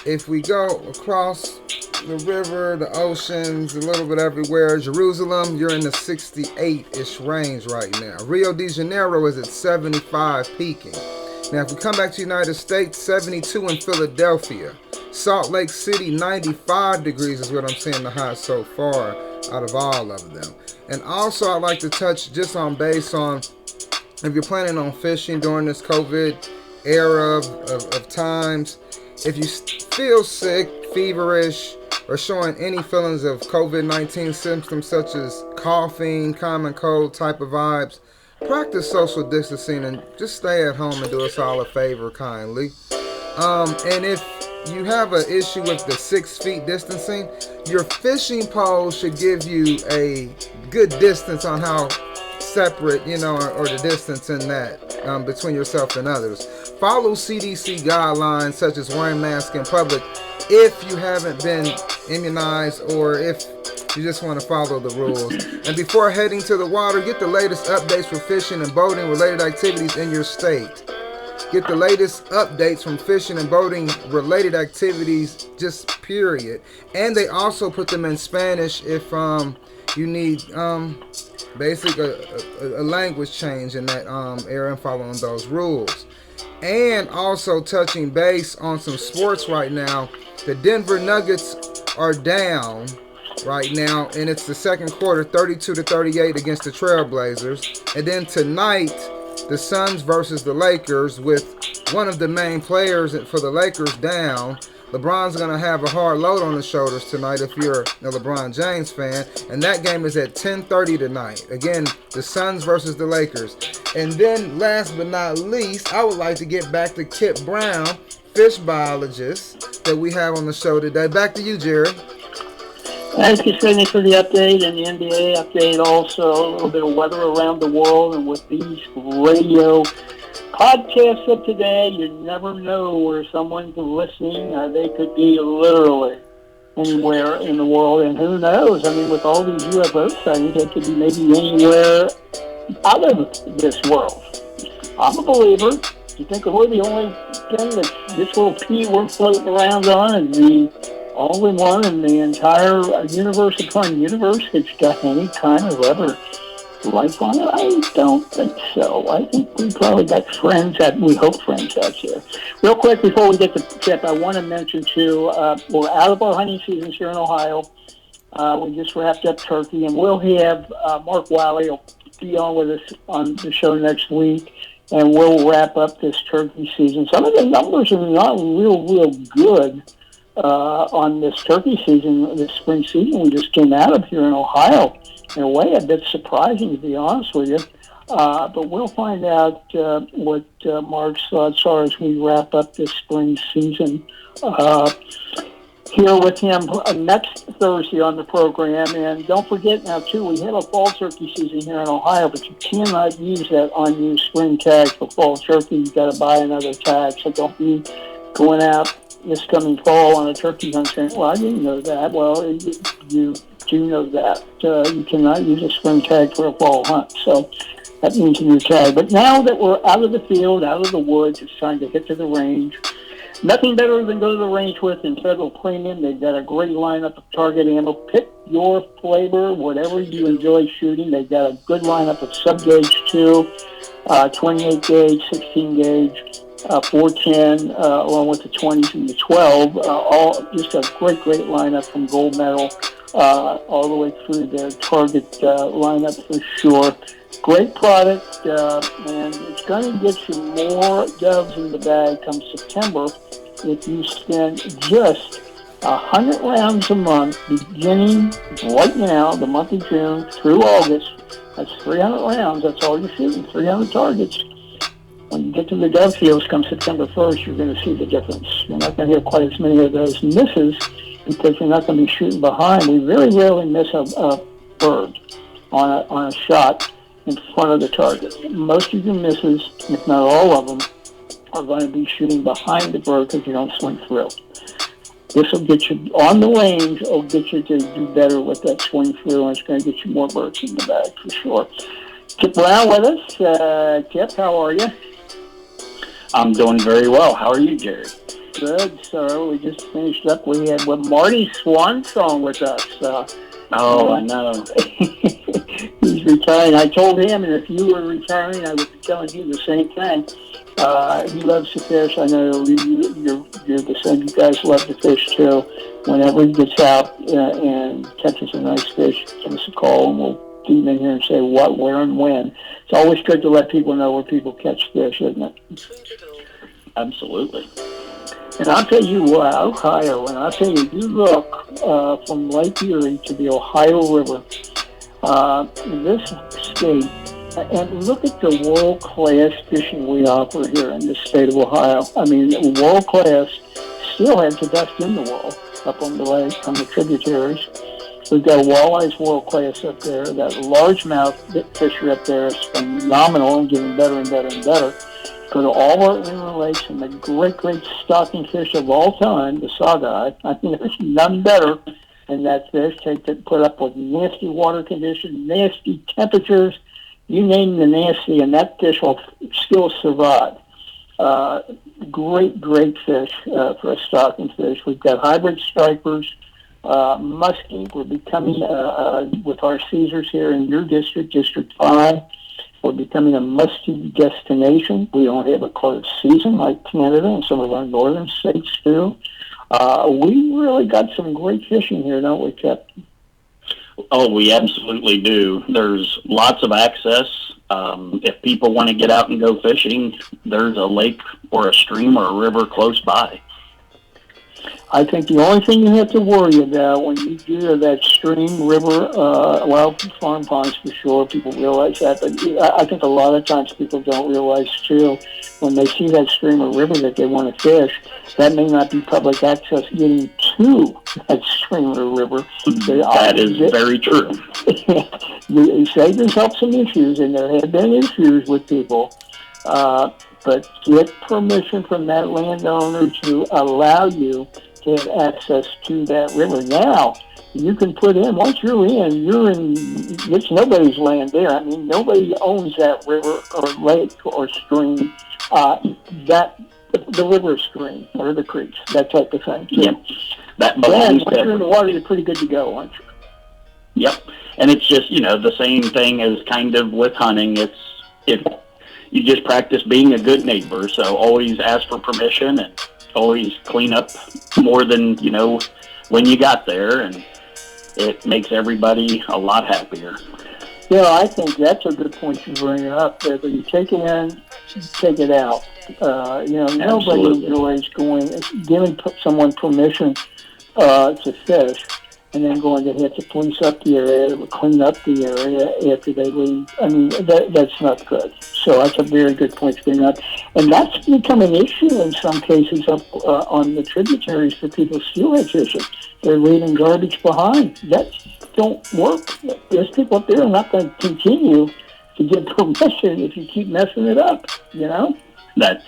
If we go across the river, the oceans, a little bit everywhere, Jerusalem, you're in the 68-ish range right now. Rio de Janeiro is at 75 peaking. Now, if we come back to the United States, 72 in Philadelphia. Salt Lake City, 95 degrees is what I'm seeing the high so far out of all of them. And also, I'd like to touch just on base on if you're planning on fishing during this COVID era of times, if you feel sick, feverish, or showing any feelings of COVID-19 symptoms such as coughing, common cold type of vibes, practice social distancing and just stay at home and do us all a favor kindly. And if you have an issue with the 6 feet distancing, your fishing pole should give you a good distance on how separate, or the distance in that between yourself and others. Follow CDC guidelines such as wearing masks in public if you haven't been immunized or if you just want to follow the rules. And before heading to the water, get the latest updates for fishing and boating related activities in your state. Get the latest updates from fishing and boating related activities, just period. And they also put them in Spanish if you need basic a language change in that area and following those rules. And also touching base on some sports right now. The Denver Nuggets are down right now, and it's the second quarter, 32-38 against the Trailblazers. And then tonight, the Suns versus the Lakers, with one of the main players for the Lakers down. LeBron's going to have a hard load on his shoulders tonight if you're a LeBron James fan. And that game is at 10:30 tonight. Again, the Suns versus the Lakers. And then last but not least, I would like to get back to Kip Brown, fish biologist that we have on the show today. Back to you, Jerry. Thank you, Sidney, for the update and the NBA update also. A little bit of weather around the world, and with these radio podcasts of today, you never know where someone's listening. They could be literally anywhere in the world, and who knows? I mean, with all these UFO sightings, they could be maybe anywhere out of this world. I'm a believer. You think we're the only thing that this little pea we're floating around on is the only one in the entire universe upon universe that's got any kind of other life on it? I don't think so. I think we probably got friends that we hope friends out there. Real quick before we get to tip, I want to mention too, we're out of our hunting seasons here in Ohio. We just wrapped up turkey, and we'll have Mark Wiley will be on with us on the show next week, and we'll wrap up this turkey season. Some of the numbers are not real good on this turkey season, this spring season we just came out of here in Ohio. In a way, a bit surprising, to be honest with you. But we'll find out what Mark's thoughts are as we wrap up this spring season here with him next Thursday on the program. And don't forget now, too, we have a fall turkey season here in Ohio, but you cannot use that unused spring tag for fall turkey. You've got to buy another tag. So don't be going out this coming fall on a turkey hunt saying, well, I didn't know that. Well, you do know that. You cannot use a spring tag for a fall hunt. So that means a new tag. But now that we're out of the field, out of the woods, it's time to get to the range. Nothing better than go to the range with in Federal Premium. They've got a great lineup of target ammo. Pick your flavor, whatever you enjoy shooting. They've got a good lineup of sub-gauge too, 28 gauge, 16 gauge, 410, along with the 20s and the 12. All just a great lineup from Gold Medal all the way through their target lineup for sure. Great product, and it's going to get you more doves in the bag come September if you spend just 100 rounds a month, beginning right now, the month of June through August. That's 300 rounds. That's all you're shooting, 300 targets. When you get to the dove fields come September 1st, you're going to see the difference. You're not going to have quite as many of those misses because you're not going to be shooting behind. We very rarely miss a bird on a shot in front of the target. Most of your misses, if not all of them, are going to be shooting behind the bird because you don't swing through. This will get you on the range. It'll get you to do better with that swing through, and it's going to get you more birds in the bag for sure. Kip Brown with us. Kip, how are you? I'm doing very well. How are you, Jerry? Good, sir. We just finished up. We had Marty Swan song with us. I know. He's retiring. I told him, and if you were retiring, I would be telling you the same thing. He loves to fish. I know you're the same. You guys love to fish, too. Whenever he gets out and catches a nice fish, give us a call, and we'll get him in here and say what, where, and when. It's always good to let people know where people catch fish, isn't it? Absolutely. And I'll tell you what, Ohio, and I'll tell you, you look from Lake Erie to the Ohio River, this state, and look at the world-class fishing we offer here in the state of Ohio. I mean, world-class, still has the best in the world up on the lake, on the tributaries. We've got walleyes world-class up there. That largemouth fishery up there is phenomenal and getting better and better and better. Go to all our inland lakes and the great stocking fish of all time, the saugeye. I mean, there's none better than that fish. Put up with nasty water conditions, nasty temperatures, you name the nasty, and that fish will still survive. Great fish for a stocking fish. We've got hybrid stripers, muskie. We're becoming, with our Caesars here in your district, District 5, we're becoming a must-see destination. We don't have a closed season like Canada and some of our northern states do. We really got some great fishing here, don't we, Captain? Oh, we absolutely do. There's lots of access. If people want to get out and go fishing, there's a lake or a stream or a river close by. I think the only thing you have to worry about when you get to that stream, river, farm ponds for sure, people realize that, but I think a lot of times people don't realize too, when they see that stream or river that they want to fish, that may not be public access getting to that stream or river. That is very true. You save yourself some issues, and there have been issues with people, but get permission from that landowner to allow you to have access to that river. Now, you can put in, once you're in, it's nobody's land there. I mean, nobody owns that river or lake or stream, the river stream or the creeks, that type of thing. So, Yep. That once belongs to, you're in the water, you're pretty good to go, aren't you? Yep. And it's just, the same thing as kind of with hunting. You just practice being a good neighbor. So always ask for permission and always clean up more than, when you got there. And it makes everybody a lot happier. Yeah, I think that's a good point to bring up. That you take it in, take it out. Nobody Absolutely. enjoys giving someone permission to fish, and then going to have to police up the area, or clean up the area after they leave. I mean, that's not good. So that's a very good point to bring up. And that's become an issue in some cases up on the tributaries for people steelhead fishing. They're leaving garbage behind. That don't work. There's people up there who are not going to continue to get permission if you keep messing it up, That's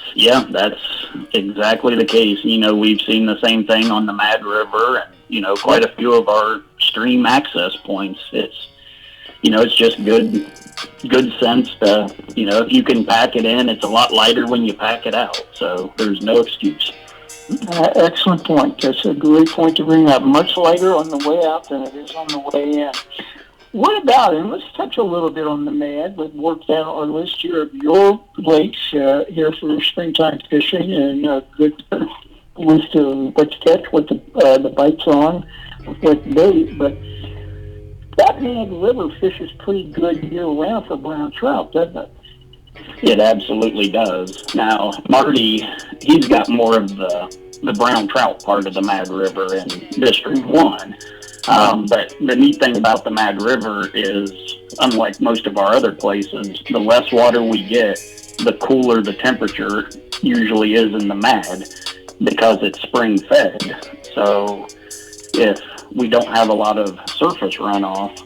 exactly the case. We've seen the same thing on the Mad River and, quite a few of our stream access points. It's just good sense to, if you can pack it in, it's a lot lighter when you pack it out. So there's no excuse. Excellent point. That's a great point to bring up. Much lighter on the way out than it is on the way in. What about, and let's touch a little bit on the Mad. We've worked out our list here of your lakes here for springtime fishing, and a good list of what to catch, what the bite's on, what bait. But that Mad River fishes pretty good year-round for brown trout, doesn't it? It absolutely does. Now, Marty, he's got more of the brown trout part of the Mad River in District 1. But the neat thing about the Mad River is, unlike most of our other places, the less water we get, the cooler the temperature usually is in the Mad because it's spring fed. So if we don't have a lot of surface runoff,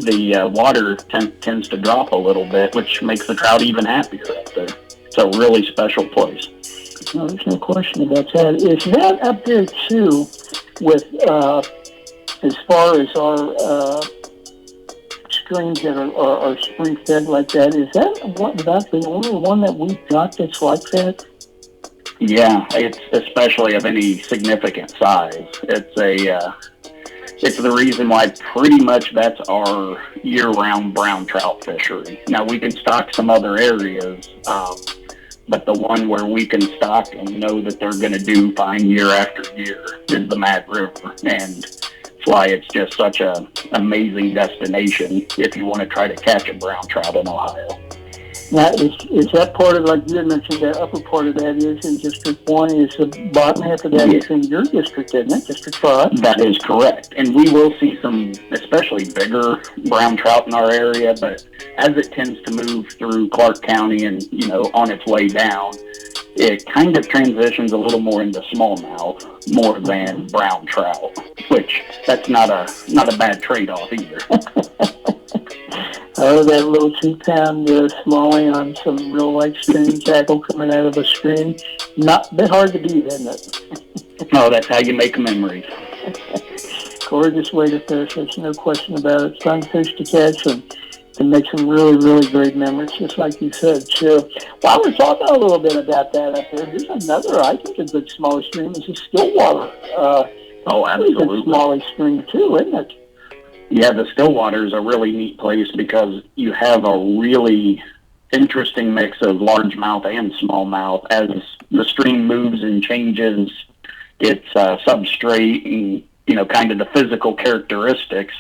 the water tends to drop a little bit, which makes the trout even happier up there. It's a really special place. No, there's no question about that. Is that up there, too, with as far as our streams that are spring-fed like that, is that about the only one that we've got that's like that? Yeah, it's especially of any significant size. It's the reason why pretty much that's our year-round brown trout fishery. Now, we can stock some other areas, but the one where we can stock and know that they're going to do fine year after year is the Mad River. And that's why it's just such an amazing destination if you want to try to catch a brown trout in Ohio. Now, is that part of, like you had mentioned, that upper part of that is in District 1, is the bottom half of that is in your district, isn't it? District 5? That is correct. And we will see some especially bigger brown trout in our area, but as it tends to move through Clark County and, on its way down, it kind of transitions a little more into smallmouth more than brown trout, which that's not a bad trade-off either. Oh, that little 2-pound smallie on some real light stream tackle coming out of a stream. Not a bit hard to beat, isn't it? No, that's how you make memories. Gorgeous way to fish. There's no question about it. Fun fish to catch and can make some really, really great memories, just like you said. So, while we're talking a little bit about that up there, here's another, I think, a good smaller stream is the Stillwater. Oh, absolutely. Pretty good smaller stream, too, isn't it? Yeah, the Stillwater is a really neat place because you have a really interesting mix of largemouth and smallmouth. As the stream moves and changes its substrate and, kind of the physical characteristics,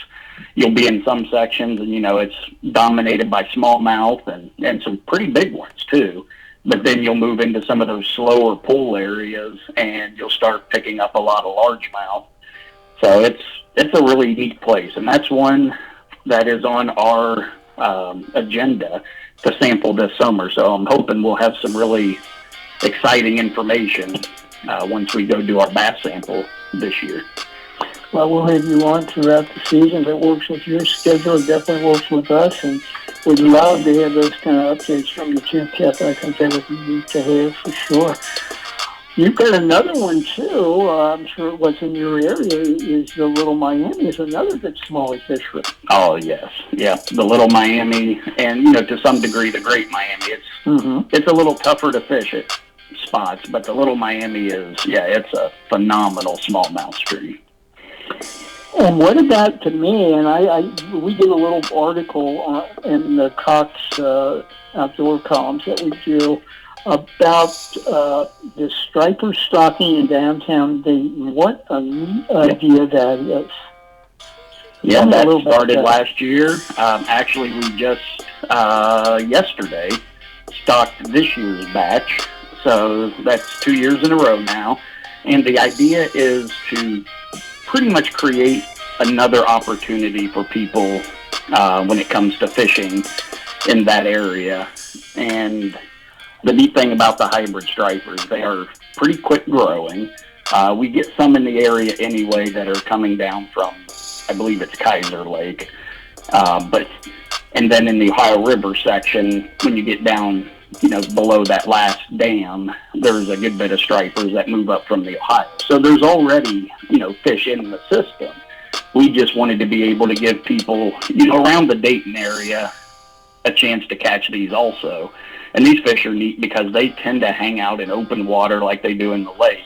you'll be in some sections and, it's dominated by smallmouth and some pretty big ones, too. But then you'll move into some of those slower pool areas and you'll start picking up a lot of largemouth. So it's a really neat place, and that's one that is on our agenda to sample this summer. So I'm hoping we'll have some really exciting information once we go do our bass sample this year. Well, we'll have you on throughout the season. If it works with your schedule, it definitely works with us, and we'd love to have those kind of updates from the Jim Cap. I think that would be neat to have for sure. You've got another one too. I'm sure it was in your area. Is the Little Miami? Is another good smaller fishery. Oh yes, yeah, the Little Miami, and to some degree the Great Miami. It's a little tougher to fish at spots, but the Little Miami it's a phenomenal smallmouth stream. And what about, to me, and we did a little article in the Cox outdoor columns that we do about the striper stocking in downtown Dayton. What a neat idea that is. Yeah, that started last year. Actually, we just yesterday stocked this year's batch, so that's 2 years in a row now. And the idea is to pretty much create another opportunity for people when it comes to fishing in that area. And the neat thing about the hybrid stripers, they are pretty quick growing. We get some in the area anyway that are coming down from, I believe it's Kaiser Lake. And then in the Ohio River section, when you get down, below that last dam, there's a good bit of stripers that move up from the Ohio. So there's already, fish in the system. We just wanted to be able to give people, around the Dayton area a chance to catch these also. And these fish are neat because they tend to hang out in open water like they do in the lakes.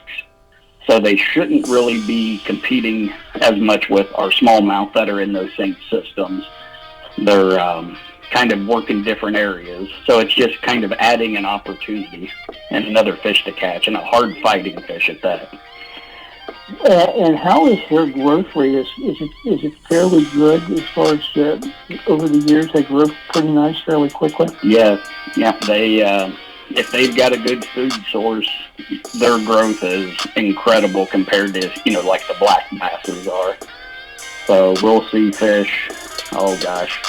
So they shouldn't really be competing as much with our smallmouth that are in those same systems. They're kind of work in different areas. So it's just kind of adding an opportunity and another fish to catch, and a hard fighting fish at that. And how is their growth rate? Is it fairly good as far as over the years they grow pretty nice fairly quickly? Yeah. They if they've got a good food source, their growth is incredible compared to like the black basses are. So we'll see fish. Oh gosh,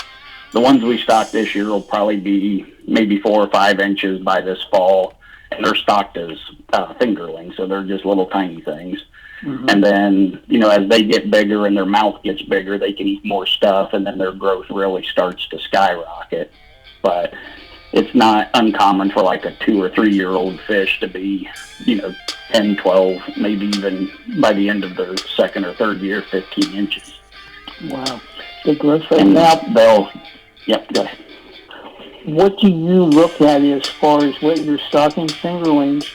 the ones we stocked this year will probably be maybe 4 or 5 inches by this fall, and they're stocked as fingerlings, so they're just little tiny things. And then, as they get bigger and their mouth gets bigger, they can eat more stuff, and then their growth really starts to skyrocket. But it's not uncommon for like a 2 or 3 year old fish to be, 10, 12, maybe even by the end of their second or third year, 15 inches. Wow. Good growth rate. And Now, go ahead. what do you look at as far as what you're stocking fingerlings?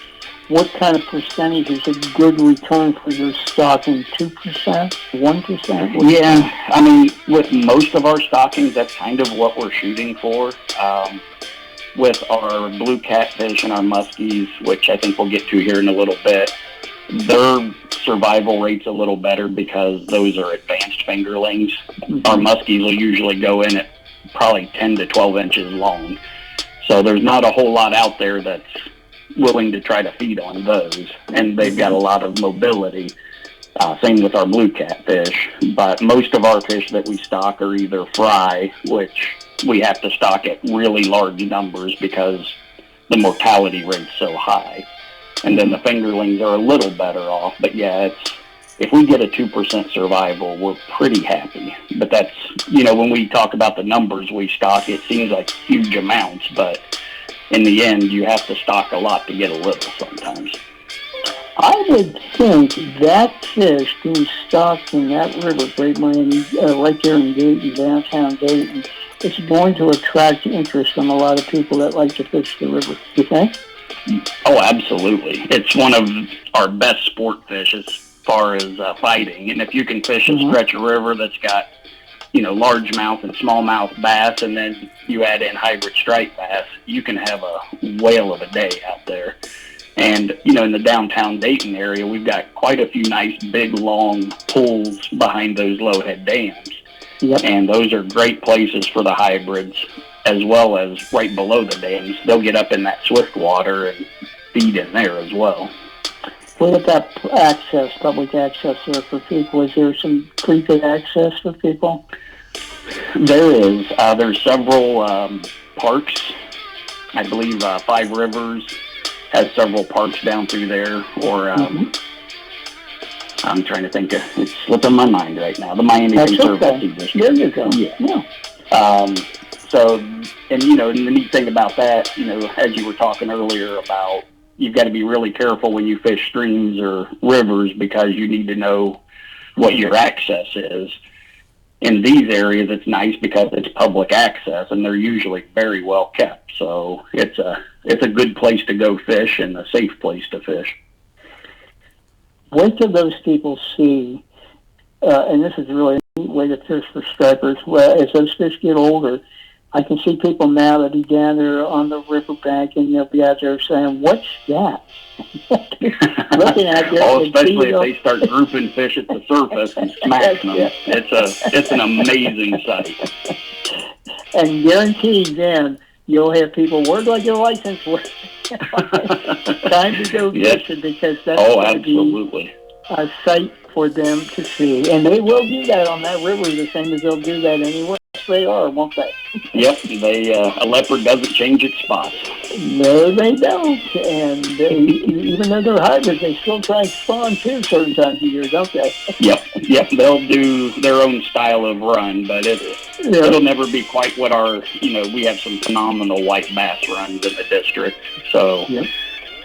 What kind of percentage is a good return for your stocking? 2%? 1%? Yeah, I mean, with most of our stockings, that's kind of what we're shooting for. With our blue catfish and our muskies, which I think we'll get to here in a little bit, their survival rate's a little better because those are advanced fingerlings. Our muskies will usually go in at probably 10 to 12 inches long. So there's not a whole lot out there that's willing to try to feed on those, and they've got a lot of mobility. Same with our blue catfish, but most of our fish that we stock are either fry, which we have to stock at really large numbers because the mortality rate's so high, and then the fingerlings are a little better off. But yeah, if we get a 2% survival, we're pretty happy. But that's, when we talk about the numbers we stock, it seems like huge amounts, but in the end, you have to stock a lot to get a little sometimes. I would think that fish being stocked in that river, Great Miami, right there in Dayton, downtown Dayton, is going to attract interest from a lot of people that like to fish the river. You think? Oh, absolutely. It's one of our best sport fish as far as fighting. And if you can fish a stretch of river that's got largemouth and smallmouth bass, and then you add in hybrid striped bass, you can have a whale of a day out there. And, in the downtown Dayton area, we've got quite a few nice, big, long pools behind those low-head dams. Yep. And those are great places for the hybrids, as well as right below the dams. They'll get up in that swift water and feed in there as well. What about access, public access there for people? Is there some pretty good access for people? There is. There's several parks. I believe Five Rivers has several parks down through there. Or I'm trying to think. It's slipping my mind right now. The Miami Conservancy District. There you go. Yeah. So, and the neat thing about that, as you were talking earlier about you've got to be really careful when you fish streams or rivers because you need to know what your access is. In these areas, it's nice because it's public access, and they're usually very well kept. So it's a good place to go fish and a safe place to fish. Wait till those people see, and this is really a neat way to fish for stripers. Well, as those fish get older, I can see people now that be down there on the riverbank, and they'll be out there saying, "What's that?" Looking at there, oh, especially if they start grouping fish at the surface and smacking them. It's an amazing sight. And guaranteed, then you'll have people, "Where do I get a license for?" Time to go fishing, because that's going to be a sight for them to see, and they will do that on that river the same as they'll do that anywhere else they are, won't they? Yep, a leopard doesn't change its spots. No, they don't. And even though they're hybrids, they still try and spawn too certain times of year, don't they? Yep. They'll do their own style of run, but it'll never be quite what we have some phenomenal white bass runs in the district, so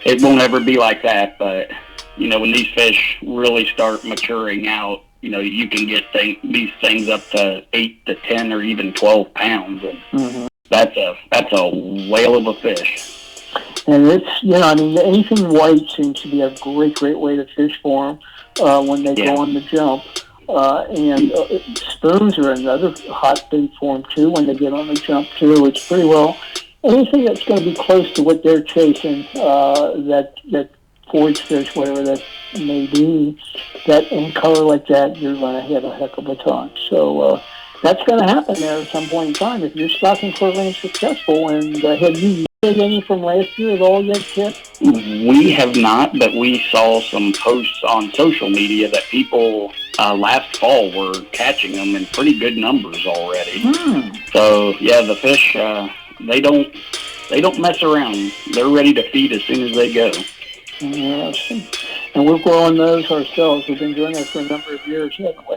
it won't ever be like that. But when these fish really start maturing out, you can get these things up to 8 to 10 or even 12 pounds, and that's a whale of a fish. And it's anything white seems to be a great way to fish for them when they go on the jump. And spoons are another hot bait for them too when they get on the jump too. It's pretty well anything that's going to be close to what they're chasing. That forage fish, whatever that may be, that in color like that, you're going to have a heck of a time. So that's going to happen there at some point in time if you're stocking program and successful. And have you used any from last year at all yet, Kip? We have not, but we saw some posts on social media that people last fall were catching them in pretty good numbers already. So yeah, the fish they don't mess around. They're ready to feed as soon as they go. Yes, and we're growing those ourselves. We've been doing that for a number of years, haven't we?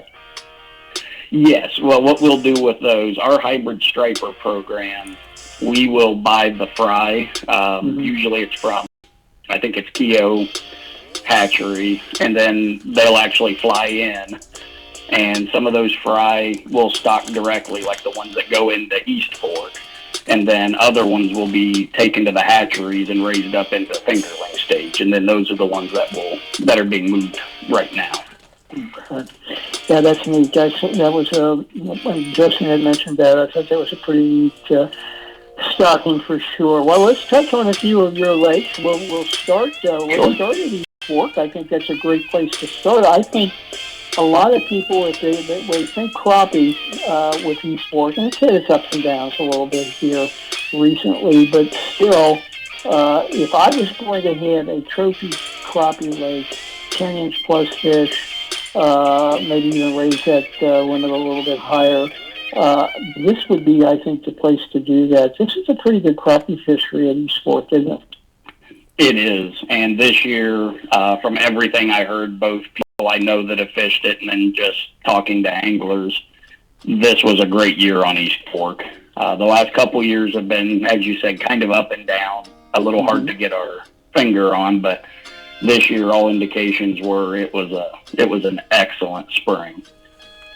Yes. Well, what we'll do with those, our hybrid striper program, we will buy the fry. Usually it's from, I think it's Keogh Hatchery, and then they'll actually fly in. And some of those fry will stock directly, like the ones that go into East Fork. And then other ones will be taken to the hatcheries and raised up into fingerling stage. And then those are the ones that are being moved right now. Okay. Yeah, that's neat. That was when Justin had mentioned that, I thought that was a pretty neat stocking for sure. Well, let's touch on a few of your lakes. We'll start. Let's start at East Fork. I think that's a great place to start. I think a lot of people, if they think crappie with East Fork, and it's hit its ups and downs a little bit here recently, but still, if I was going to have a trophy crappie lake, 10-inch plus fish, maybe even raise that limit a little bit higher, this would be, I think, the place to do that. This is a pretty good crappie fishery at East Fork, isn't it? It is, and this year, from everything I heard, both people I know that have fished it and then just talking to anglers, this was a great year on East Fork. The last couple years have been, as you said, kind of up and down, a little hard to get our finger on, but this year all indications were it was an excellent spring.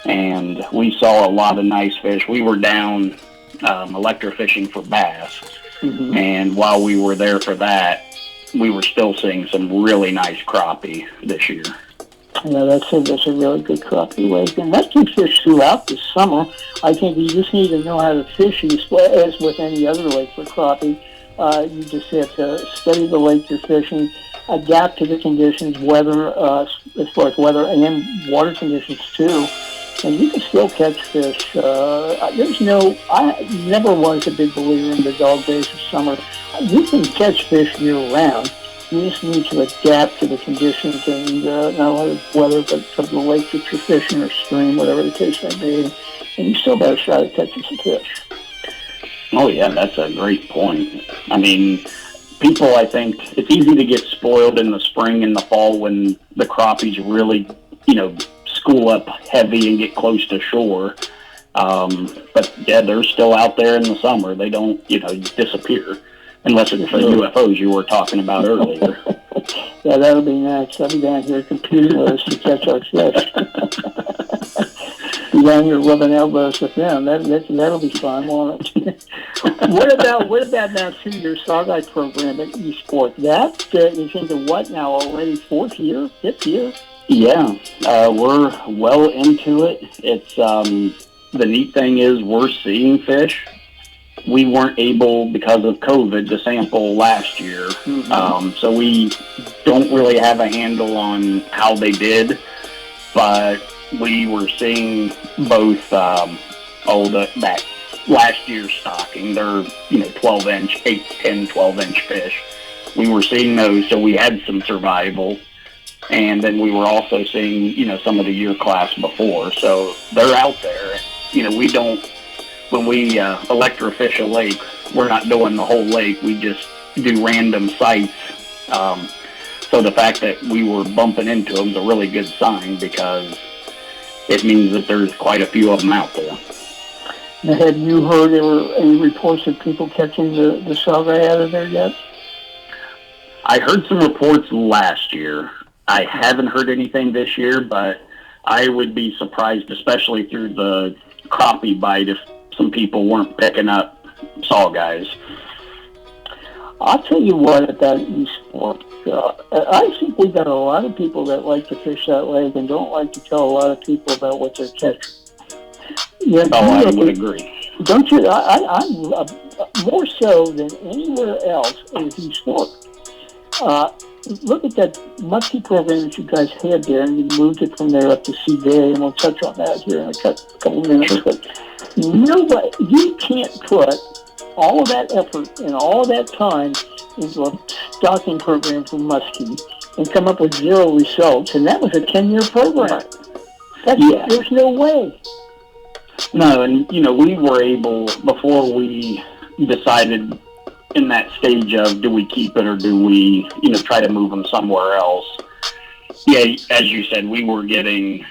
And we saw a lot of nice fish. We were down electrofishing for bass, and while we were there for that, we were still seeing some really nice crappie this year. Yeah, that's a really good crappie lake, and that can fish throughout the summer. I think you just need to know how to fish these, as with any other lake for crappie. You just have to study the lake you're fishing, adapt to the conditions, weather, as far as weather and water conditions too, and you can still catch fish. I never was a big believer in the dog days of summer. You can catch fish year round. You just need to adapt to the conditions and not only weather, but of the lake that you're fishing or stream, whatever the case may be. And you still got a shot at catching some fish. Oh, yeah, that's a great point. I mean, people, I think, it's easy to get spoiled in the spring and the fall when the crappies really, school up heavy and get close to shore. But, yeah, they're still out there in the summer. They don't, disappear. unless it's the UFOs you were talking about earlier. Yeah, that'll be nice. I'll be down here competing with us to catch our fish. Be down here rubbing elbows with them. That'll be fun, won't it? What about now too, your Sawguy program at eSport? That is into what now already? Fifth year? Yeah, we're well into it. It's the neat thing is we're seeing fish. We weren't able, because of COVID, to sample last year. So we don't really have a handle on how they did, but we were seeing both that last year's stocking. They're 12-inch, 8, 10, 12-inch fish. We were seeing those, so we had some survival. And then we were also seeing, some of the year class before. So they're out there. We don't, when we electrofish a lake, we're not doing the whole lake. We just do random sites. So the fact that we were bumping into them is a really good sign, because it means that there's quite a few of them out there. Now, have you heard any reports of people catching the Sawguy out of there yet? I heard some reports last year. I haven't heard anything this year, but I would be surprised, especially through the crappie bite, if some people weren't picking up Sawguys. I'll tell you what about eSport. I think we've got a lot of people that like to fish that lake and don't like to tell a lot of people about what they're catching. Yeah, I would agree. Don't you? I'm more so than anywhere else is eSport. Look at that muskie program that you guys had there, and you moved it from there up to CJ, and we'll touch on that here in a couple of minutes. But you can't put all of that effort and all of that time into a stocking program for muskie and come up with zero results, and that was a 10-year program. There's no way. No, and we were able, before we decided in that stage of do we keep it or do we, try to move them somewhere else. Yeah, as you said, we were getting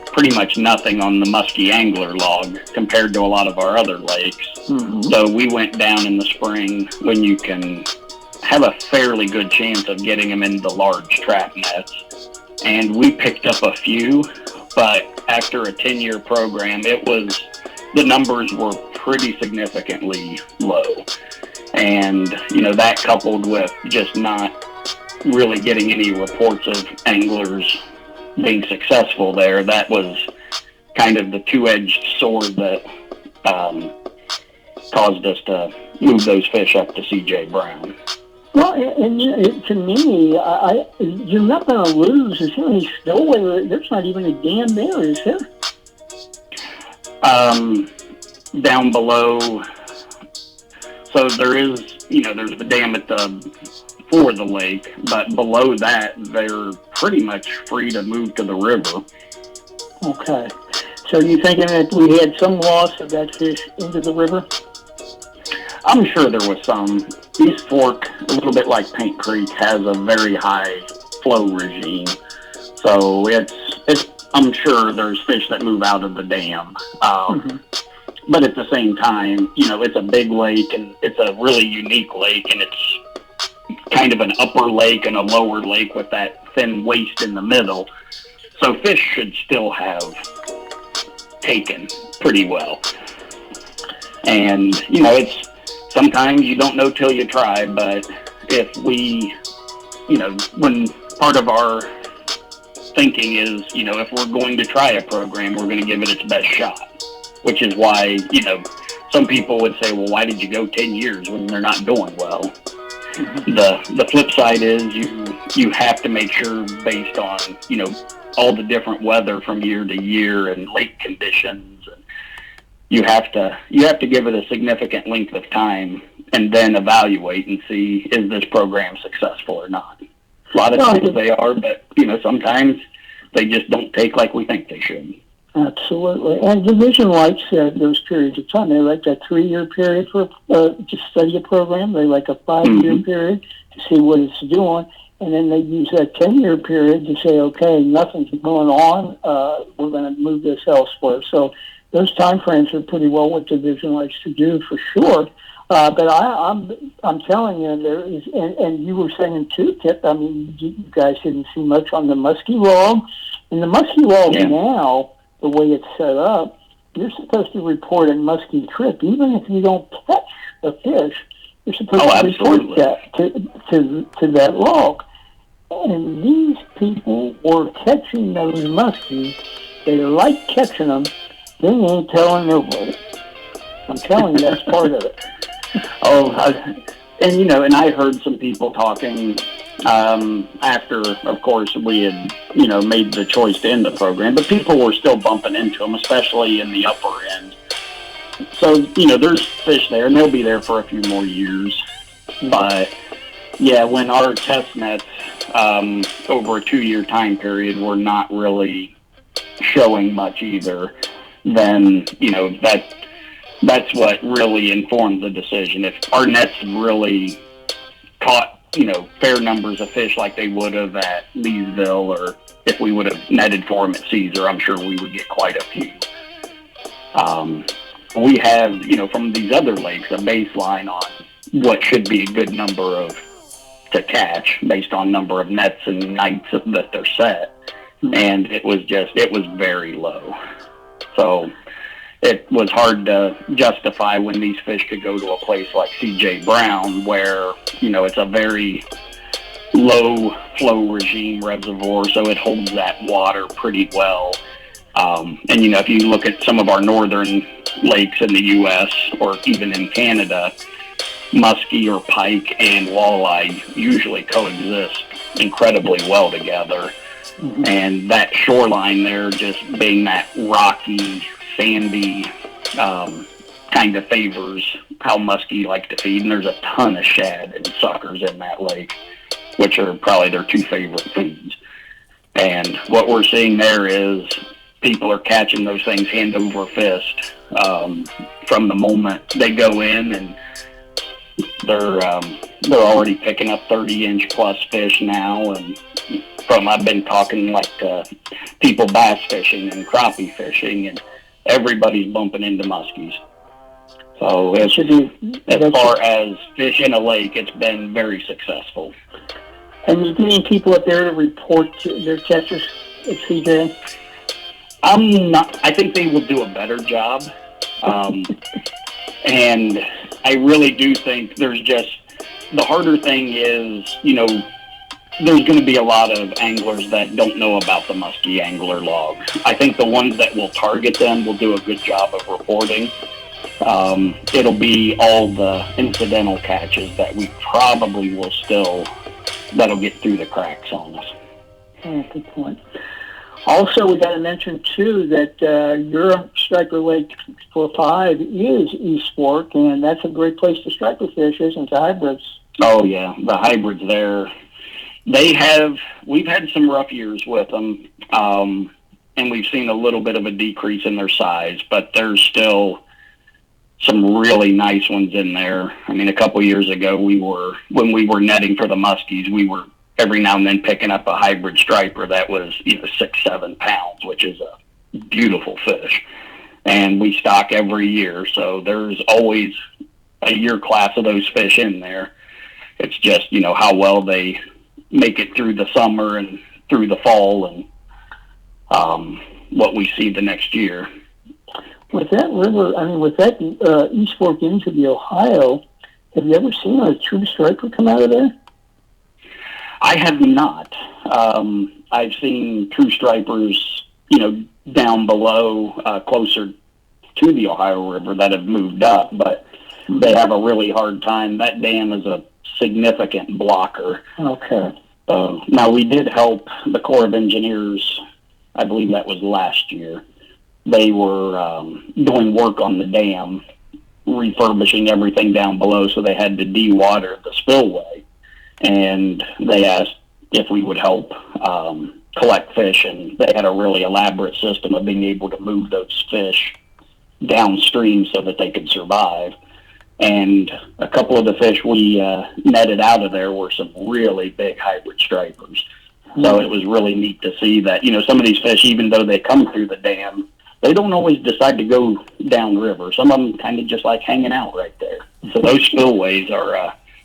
pretty much nothing on the muskie angler log compared to a lot of our other lakes. So we went down in the spring when you can have a fairly good chance of getting them into large trap nets. And we picked up a few, but after a 10-year program, the numbers were pretty significantly low. And, that coupled with just not really getting any reports of anglers being successful there, that was kind of the two-edged sword that caused us to move those fish up to CJ Brown. Well, and to me, you're not going to lose. Is there any spillway? There's not even a dam there, is there? Down below, so there is, there's the dam for the lake, but below that, they're pretty much free to move to the river. Okay. So you thinking that we had some loss of that fish into the river? I'm sure there was some. East Fork, a little bit like Paint Creek, has a very high flow regime. So I'm sure there's fish that move out of the dam. But at the same time, it's a big lake, and it's a really unique lake, and it's kind of an upper lake and a lower lake with that thin waste in the middle. So fish should still have taken pretty well. And, it's sometimes you don't know till you try, but if we, when part of our thinking is, if we're going to try a program, we're going to give it its best shot, which is why, some people would say, well, why did you go 10 years when they're not doing well? The flip side is you have to make sure, based on, all the different weather from year to year and lake conditions, and you have to give it a significant length of time and then evaluate and see, is this program successful or not? A lot of times they are, but sometimes they just don't take like we think they should. Absolutely. And Division likes those periods of time. They like that 3-year period for to study a program. They like a 5-year period to see what it's doing. And then they use that 10-year period to say, okay, nothing's going on. We're going to move this elsewhere. So those time frames are pretty well what Division likes to do, for sure. But I'm telling you, there is, and you were saying too, Kip. I mean, you guys didn't see much on the musky log. And the musky log now, the way it's set up, you're supposed to report a musky trip, even if you don't catch a fish. You're supposed to report that to that log. And these people were catching those muskies. They like catching them. They ain't telling nobody. I'm telling you, that's part of it. And I heard some people talking after, of course, we had, made the choice to end the program, but people were still bumping into them, especially in the upper end. So, there's fish there, and they'll be there for a few more years. But, yeah, when our test nets over a 2-year time period were not really showing much either, then, that's what really informed the decision. If our nets really caught, fair numbers of fish like they would have at Leesville, or if we would have netted for them at Caesar, I'm sure we would get quite a few. We have, from these other lakes, a baseline on what should be a good number to catch based on number of nets and nights that they're set. And it was very low. So it was hard to justify when these fish could go to a place like C.J. Brown, where, it's a very low flow regime reservoir, so it holds that water pretty well. And, if you look at some of our northern lakes in the U.S. or even in Canada, muskie or pike and walleye usually coexist incredibly well together. Mm-hmm. And that shoreline there just being that rocky, sandy, kind of favors how muskie like to feed. And there's a ton of shad and suckers in that lake, which are probably their 2 favorite feeds. And what we're seeing there is people are catching those things hand over fist from the moment they go in, and they're already picking up 30-inch plus fish now. And I've been talking like people bass fishing and crappie fishing, and everybody's bumping into muskies. So as far as fish in a lake, it's been very successful. And you're getting people up there to report their catches at CJ? I think they will do a better job. And I really do think there's just, the harder thing is, there's going to be a lot of anglers that don't know about the muskie angler log. I think the ones that will target them will do a good job of reporting. It'll be all the incidental catches that we probably will that'll get through the cracks on us. Good point. Also, we got to mention, too, that your striper lake for 5 is East Fork, and that's a great place to striper fish, isn't it? Hybrids. Oh, yeah. The hybrids there. We've had some rough years with them, and we've seen a little bit of a decrease in their size, but there's still some really nice ones in there. I mean, a couple years ago, when we were netting for the muskies, we were every now and then picking up a hybrid striper that was 6-7 pounds, which is a beautiful fish. And we stock every year, so there's always a year class of those fish in there. It's just, how well they make it through the summer and through the fall, and what we see the next year. With that river, with that East Fork into the Ohio, have you ever seen a true striper come out of there? I have not. I've seen true stripers, down below, closer to the Ohio River that have moved up, but they have a really hard time. That dam is a significant blocker. Okay. Now, we did help the Corps of Engineers, I believe that was last year. They were doing work on the dam, refurbishing everything down below, so they had to de-water the spillway. And they asked if we would help collect fish, and they had a really elaborate system of being able to move those fish downstream so that they could survive. And a couple of the fish we netted out of there were some really big hybrid stripers. So it was really neat to see that, some of these fish, even though they come through the dam, they don't always decide to go downriver. Some of them kind of just like hanging out right there. So those spillways are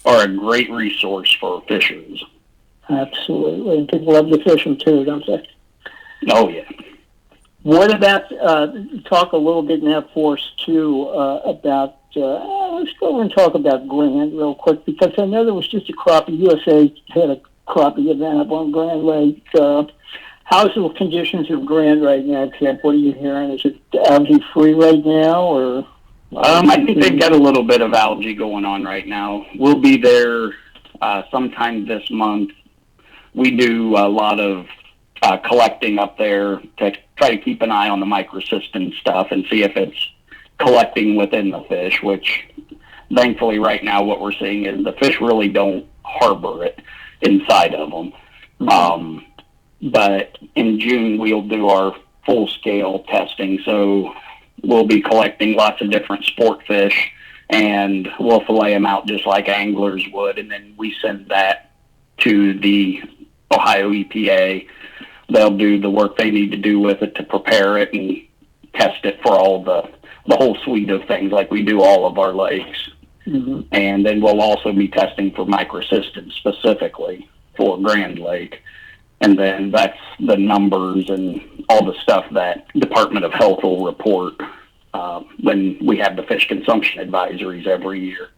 a great resource for fishers. Absolutely. And people love to fish them too, don't they? Oh, yeah. What about, talk a little bit now for us too, about, let's go over and talk about Grand real quick, because I know there was just a crappie, USA had a crappie event up on Grand Lake. How's the conditions of Grand right now, Kip? What are you hearing? Is it algae free right now, or? I think they've got a little bit of algae going on right now. We'll be there sometime this month. We do a lot of collecting up there to try to keep an eye on the microcystin stuff and see if it's collecting within the fish, which thankfully right now what we're seeing is the fish really don't harbor it inside of them. But in June we'll do our full-scale testing, so we'll be collecting lots of different sport fish, and we'll fillet them out just like anglers would, and then we send that to the Ohio EPA. They'll do the work they need to do with it to prepare it and test it for all the whole suite of things like we do all of our lakes. Mm-hmm. And then we'll also be testing for microcystin specifically for Grand Lake. And then that's the numbers and all the stuff that Department of Health will report when we have the fish consumption advisories every year.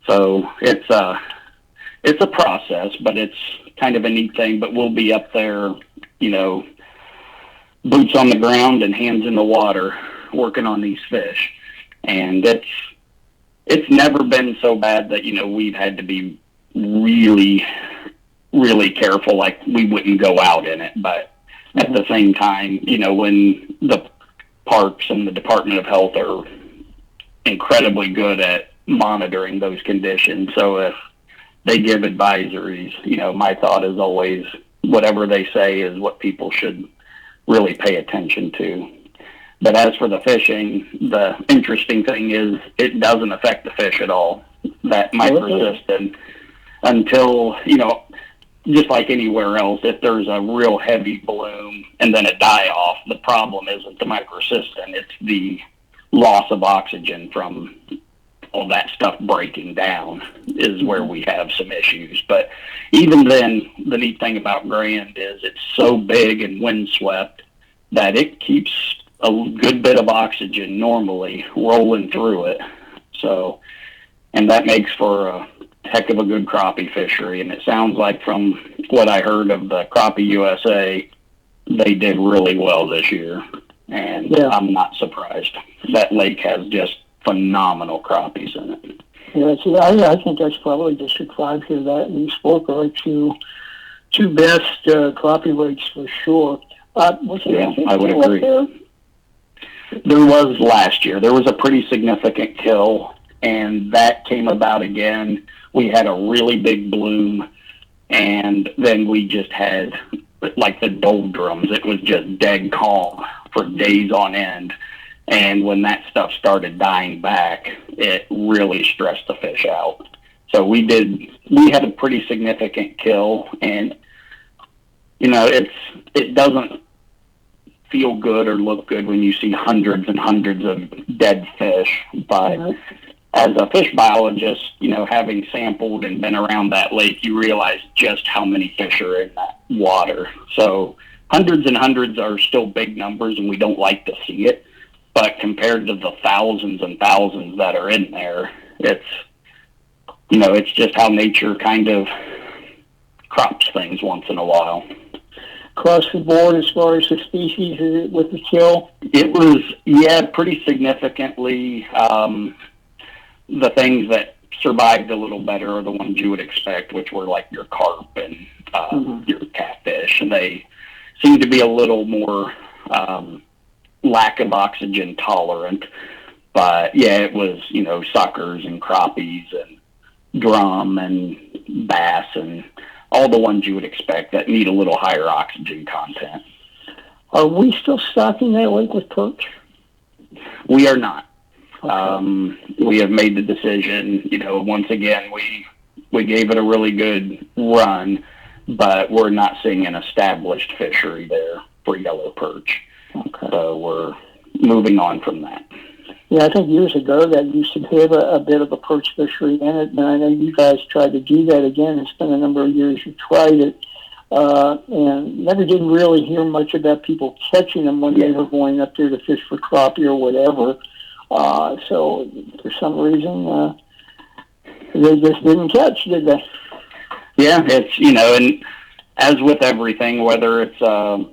So it's a process, but it's kind of a neat thing. But we'll be up there, boots on the ground and hands in the water, working on these fish. And it's never been so bad that we've had to be really, really careful, like we wouldn't go out in it. But at the same time, when the parks and the Department of Health are incredibly good at monitoring those conditions, so if they give advisories, my thought is always whatever they say is what people should really pay attention to. But as for the fishing, the interesting thing is it doesn't affect the fish at all, that microcystin, until, just like anywhere else, if there's a real heavy bloom and then a die-off, the problem isn't the microcystin, it's the loss of oxygen from all that stuff breaking down is where we have some issues. But even then, the neat thing about Grand is it's so big and windswept that it keeps a good bit of oxygen normally rolling through it. So, and that makes for a heck of a good crappie fishery. And it sounds like from what I heard of the Crappie USA, they did really well this year. And yeah, I'm not surprised. That lake has just phenomenal crappies in it. Yeah, see, I think that's probably District 5 here. That and East Fork are two best crappie lakes for sure. I would agree. There was last year. There was a pretty significant kill, and that came about again. We had a really big bloom, and then we just had like the doldrums. It was just dead calm for days on end. And when that stuff started dying back, it really stressed the fish out. So we had a pretty significant kill, and it doesn't feel good or look good when you see hundreds and hundreds of dead fish. But as a fish biologist, having sampled and been around that lake, you realize just how many fish are in that water. So hundreds and hundreds are still big numbers, and we don't like to see it. But compared to the thousands and thousands that are in there, it's just how nature kind of crops things once in a while. Across the board, as far as the species with the kill? It was, pretty significantly. The things that survived a little better are the ones you would expect, which were like your carp and your catfish. And they seem to be a little more lack of oxygen tolerant. But it was, suckers and crappies and drum and bass and all the ones you would expect that need a little higher oxygen content. Are we still stocking that lake with perch? We are not. Okay. We have made the decision, once again, we gave it a really good run, but we're not seeing an established fishery there for yellow perch. Okay. So we're moving on from that. Yeah, I think years ago that used to have a bit of a perch fishery in it, and I know you guys tried to do that again. It's been a number of years you tried it, and never did really hear much about people catching them when they were going up there to fish for crappie or whatever. So for some reason, they just didn't catch, did they? Yeah, it's, and as with everything, whether it's a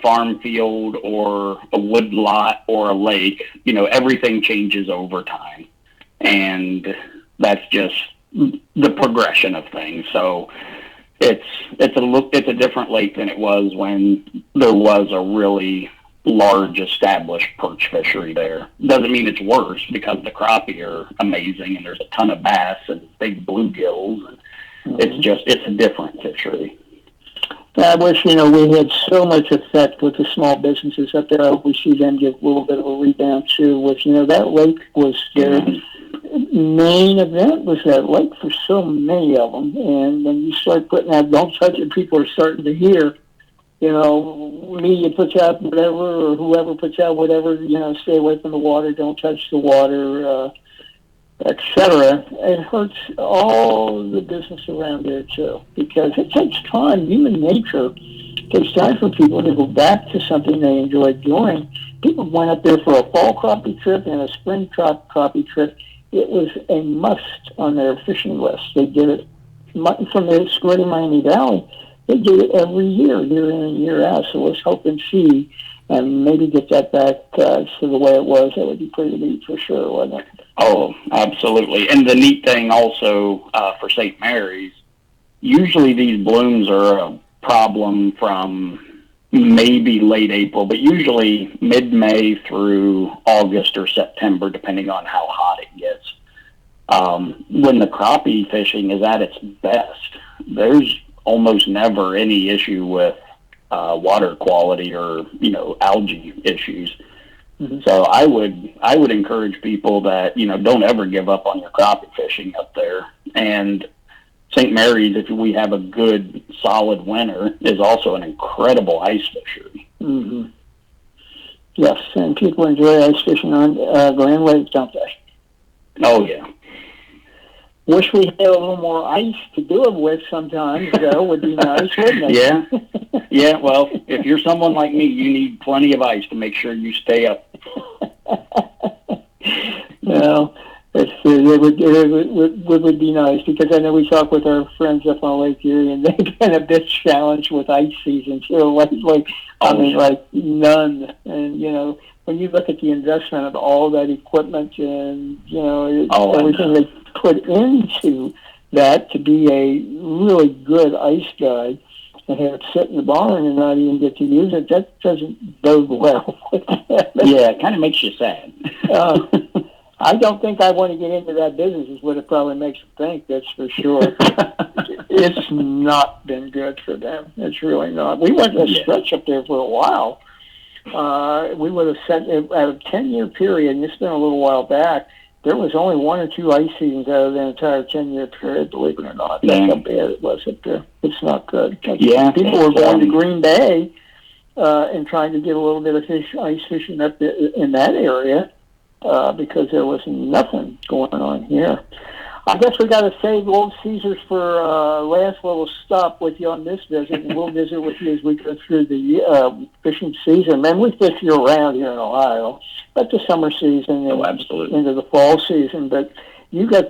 farm field or a wood lot or a lake, everything changes over time, and that's just the progression of things. So it's a different lake than it was when there was a really large established perch fishery there. Doesn't mean it's worse, because the crappie are amazing and there's a ton of bass and big bluegills. And it's a different fishery. I wish, we had so much effect with the small businesses up there. I hope we see them get a little bit of a rebound too. With, that lake was their main event, was that lake for so many of them. And when you start putting out, don't touch it, people are starting to hear, media puts out whatever, or whoever puts out whatever, stay away from the water, don't touch the water, etc. It hurts all the business around there too, because it takes time. Human nature takes time for people to go back to something they enjoyed doing. People went up there for a fall crappie trip and a spring crappie trip. It was a must on their fishing list. They did it from the Squirty Miami Valley. They did it every year in and year out. So let's hope and see, and maybe get that back to the way it was. That would be pretty neat for sure, wouldn't it? Oh, absolutely. And the neat thing also for St. Mary's, usually these blooms are a problem from maybe late April, but usually mid-May through August or September, depending on how hot it gets. When the crappie fishing is at its best, there's almost never any issue with water quality or, algae issues. Mm-hmm. So I would encourage people that, don't ever give up on your crappie fishing up there. And St. Mary's, if we have a good, solid winter, is also an incredible ice fishery. Mm-hmm. Yes, and people enjoy ice fishing on Grand Lake, don't they? Oh, yeah. Wish we had a little more ice to do it with sometimes, though. Would be nice, wouldn't it? Yeah. Yeah, well, if you're someone like me, you need plenty of ice to make sure you stay up. Well, it would be nice, because I know we talk with our friends up on Lake Erie, and they've been a bit challenged with ice season too. Like none. And when you look at the investment of all that equipment and everything they put into that to be a really good ice guide, and have it sit in the barn and not even get to use it, that doesn't bode well. Yeah, it kind of makes you sad. I don't think I want to get into that business, is what it probably makes you think, that's for sure. It's not been good for them. It's really not. We went a stretch up there for a while. We would have set at a 10-year period, and it's been a little while back, there was only 1 or 2 ice seasons out of the entire 10-year period, believe it or not. That's how bad it was up there. It's not good. People were going to Green Bay and trying to get a little bit of ice fishing up in that area because there was nothing going on here. I guess we got to save Old Caesars for last little stop with you on this visit, and we'll visit with you as we go through the fishing season. Man, we fish year-round here in Ohio, but the summer season and into the fall season. But you got,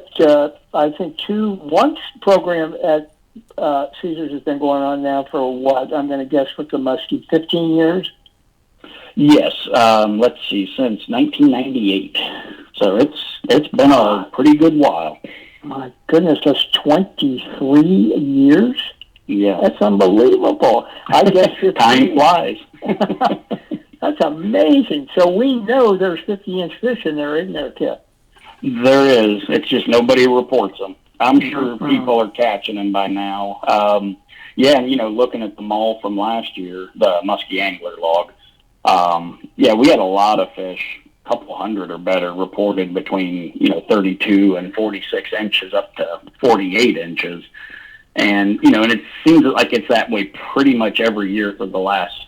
I think, one program at Caesars has been going on now for what? I'm going to guess with the muskie, 15 years? Yes. Let's see, since 1998. So it's been a pretty good while. My goodness, that's 23 years? Yeah. That's unbelievable. I guess time flies. That's amazing. So we know there's 50-inch fish in there, isn't there, Kip? There is. It's just nobody reports them. I'm sure people are catching them by now. Looking at the mall from last year, the musky angler log, we had a lot of fish, a couple hundred or better, reported between 32 and 46 inches up to 48 inches, and and it seems like it's that way pretty much every year for the last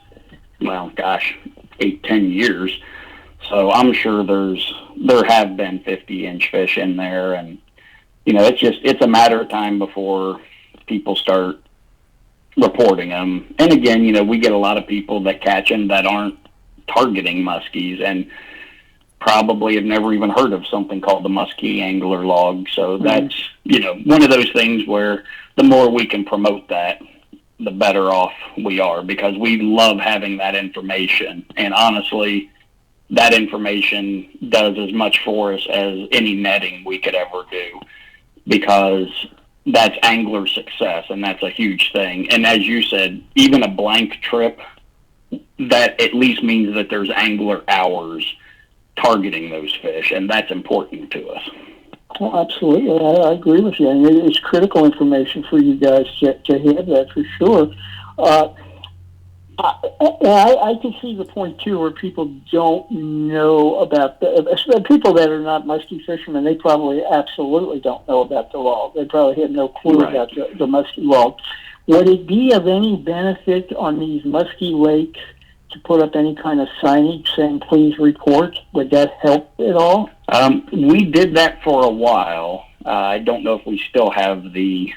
8-10 years. So I'm sure there have been 50-inch fish in there, and it's a matter of time before people start reporting them. And again, we get a lot of people that catch them that aren't targeting muskies and probably have never even heard of something called the muskie angler log. So that's, one of those things where the more we can promote that, the better off we are, because we love having that information. And honestly, that information does as much for us as any netting we could ever do, because that's angler success, and that's a huge thing. And as you said, even a blank trip, that at least means that there's angler hours targeting those fish, and that's important to us. Well, absolutely. I agree with you. And it's critical information for you guys to have that for sure. I can see the point, too, where people don't know about people that are not muskie fishermen. They probably absolutely don't know about the log. They probably have no clue about the muskie log. Would it be of any benefit on these muskie lakes to put up any kind of signage saying, please report? Would that help at all? We did that for a while. I don't know if we still have the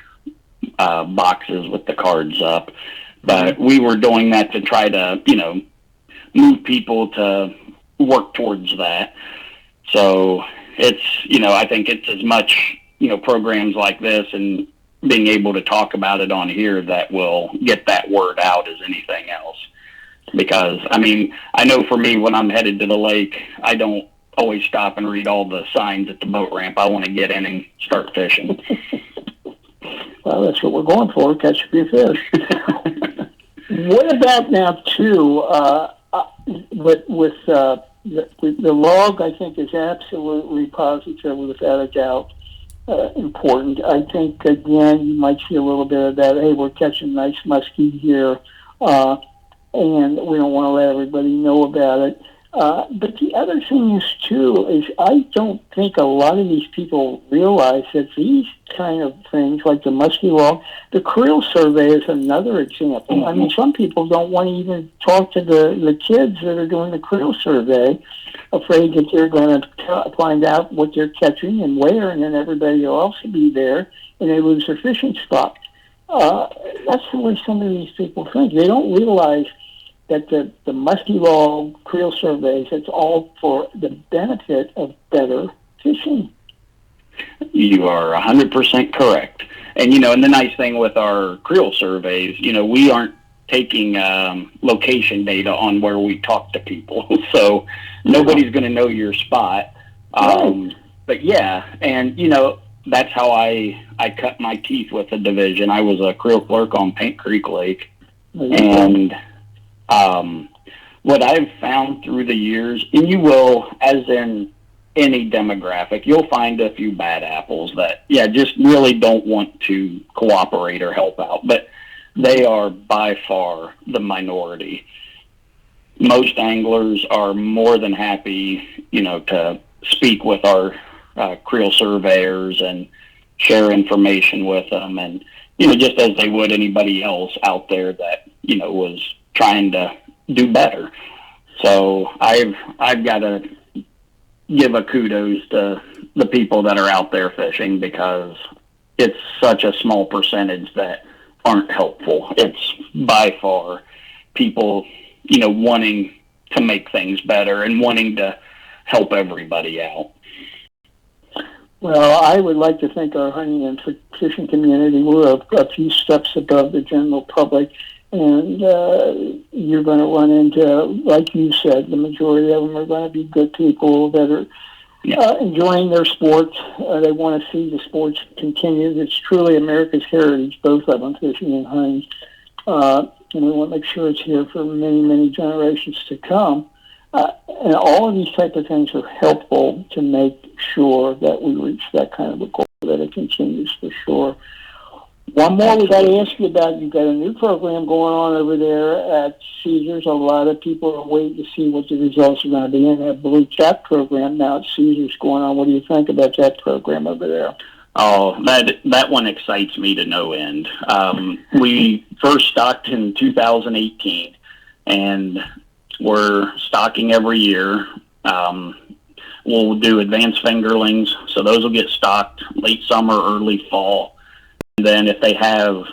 boxes with the cards up, but we were doing that to try to, move people to work towards that. So it's, I think it's as much, programs like this and being able to talk about it on here that will get that word out as anything else. Because, I know for me, when I'm headed to the lake, I don't always stop and read all the signs at the boat ramp. I want to get in and start fishing. Well, that's what we're going for, catch a few fish. What about now, too, with the log, I think, is absolutely positively, without a doubt, important. I think, again, you might see a little bit of that, hey, we're catching nice muskie here, and we don't want to let everybody know about it. But the other thing is, too, is I don't think a lot of these people realize that these kind of things, like the muskie log, the creel survey is another example. Some people don't want to even talk to the kids that are doing the creel survey, afraid that they're going to find out what they're catching and where, and then everybody will also be there, and they lose their fishing spot. That's the way some of these people think. They don't realize that the muskie log creel surveys, it's all for the benefit of better fishing. You are 100% correct. And, and the nice thing with our creel surveys, we aren't taking location data on where we talk to people. So nobody's going to know your spot. But, yeah, and, that's how I cut my teeth with the division. I was a creel clerk on Paint Creek Lake. And what I've found through the years, and you will, as in any demographic, you'll find a few bad apples that, just really don't want to cooperate or help out. But they are by far the minority. Most anglers are more than happy, to speak with our creel surveyors and share information with them, and just as they would anybody else out there that was trying to do better. So I've got to give a kudos to the people that are out there fishing, because it's such a small percentage that aren't helpful. It's by far people, wanting to make things better and wanting to help everybody out. Well, I would like to thank our hunting and fishing community. We're a few steps above the general public, and you're going to run into, like you said, the majority of them are going to be good people that are enjoying their sports. They want to see the sports continue. It's truly America's heritage, both of them, fishing and hunting. And we want to make sure it's here for many, many generations to come. And all of these type of things are helpful to make sure that we reach that kind of a goal, that it continues for sure. One more we got to ask you about. You've got a new program going on over there at Caesars. A lot of people are waiting to see what the results are going to be in that Blue Cap program now at Caesars going on. What do you think about that program over there? Oh, that one excites me to no end. We first stocked in 2018, and we're stocking every year. We'll do advanced fingerlings, so those will get stocked late summer, early fall. And then if they have,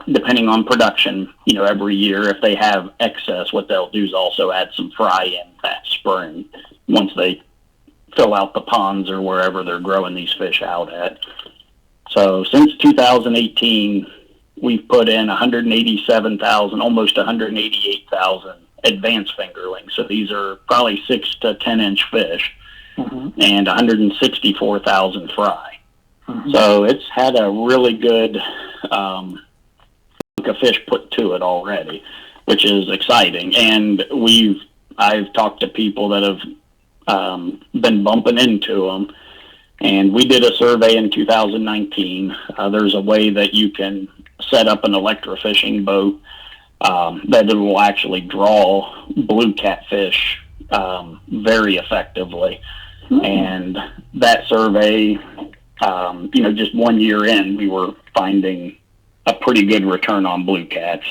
depending on production, every year, if they have excess, what they'll do is also add some fry in that spring once they fill out the ponds or wherever they're growing these fish out at. So since 2018, we've put in 187,000, almost 188,000 advanced fingerlings. So these are probably 6 to 10 inch fish, and 164,000 fry. So it's had a really good of fish put to it already, which is exciting. And I've talked to people that have been bumping into them. And we did a survey in 2019. There's a way that you can set up an electrofishing boat that it will actually draw blue catfish very effectively. And that survey, just 1 year in, we were finding a pretty good return on blue cats.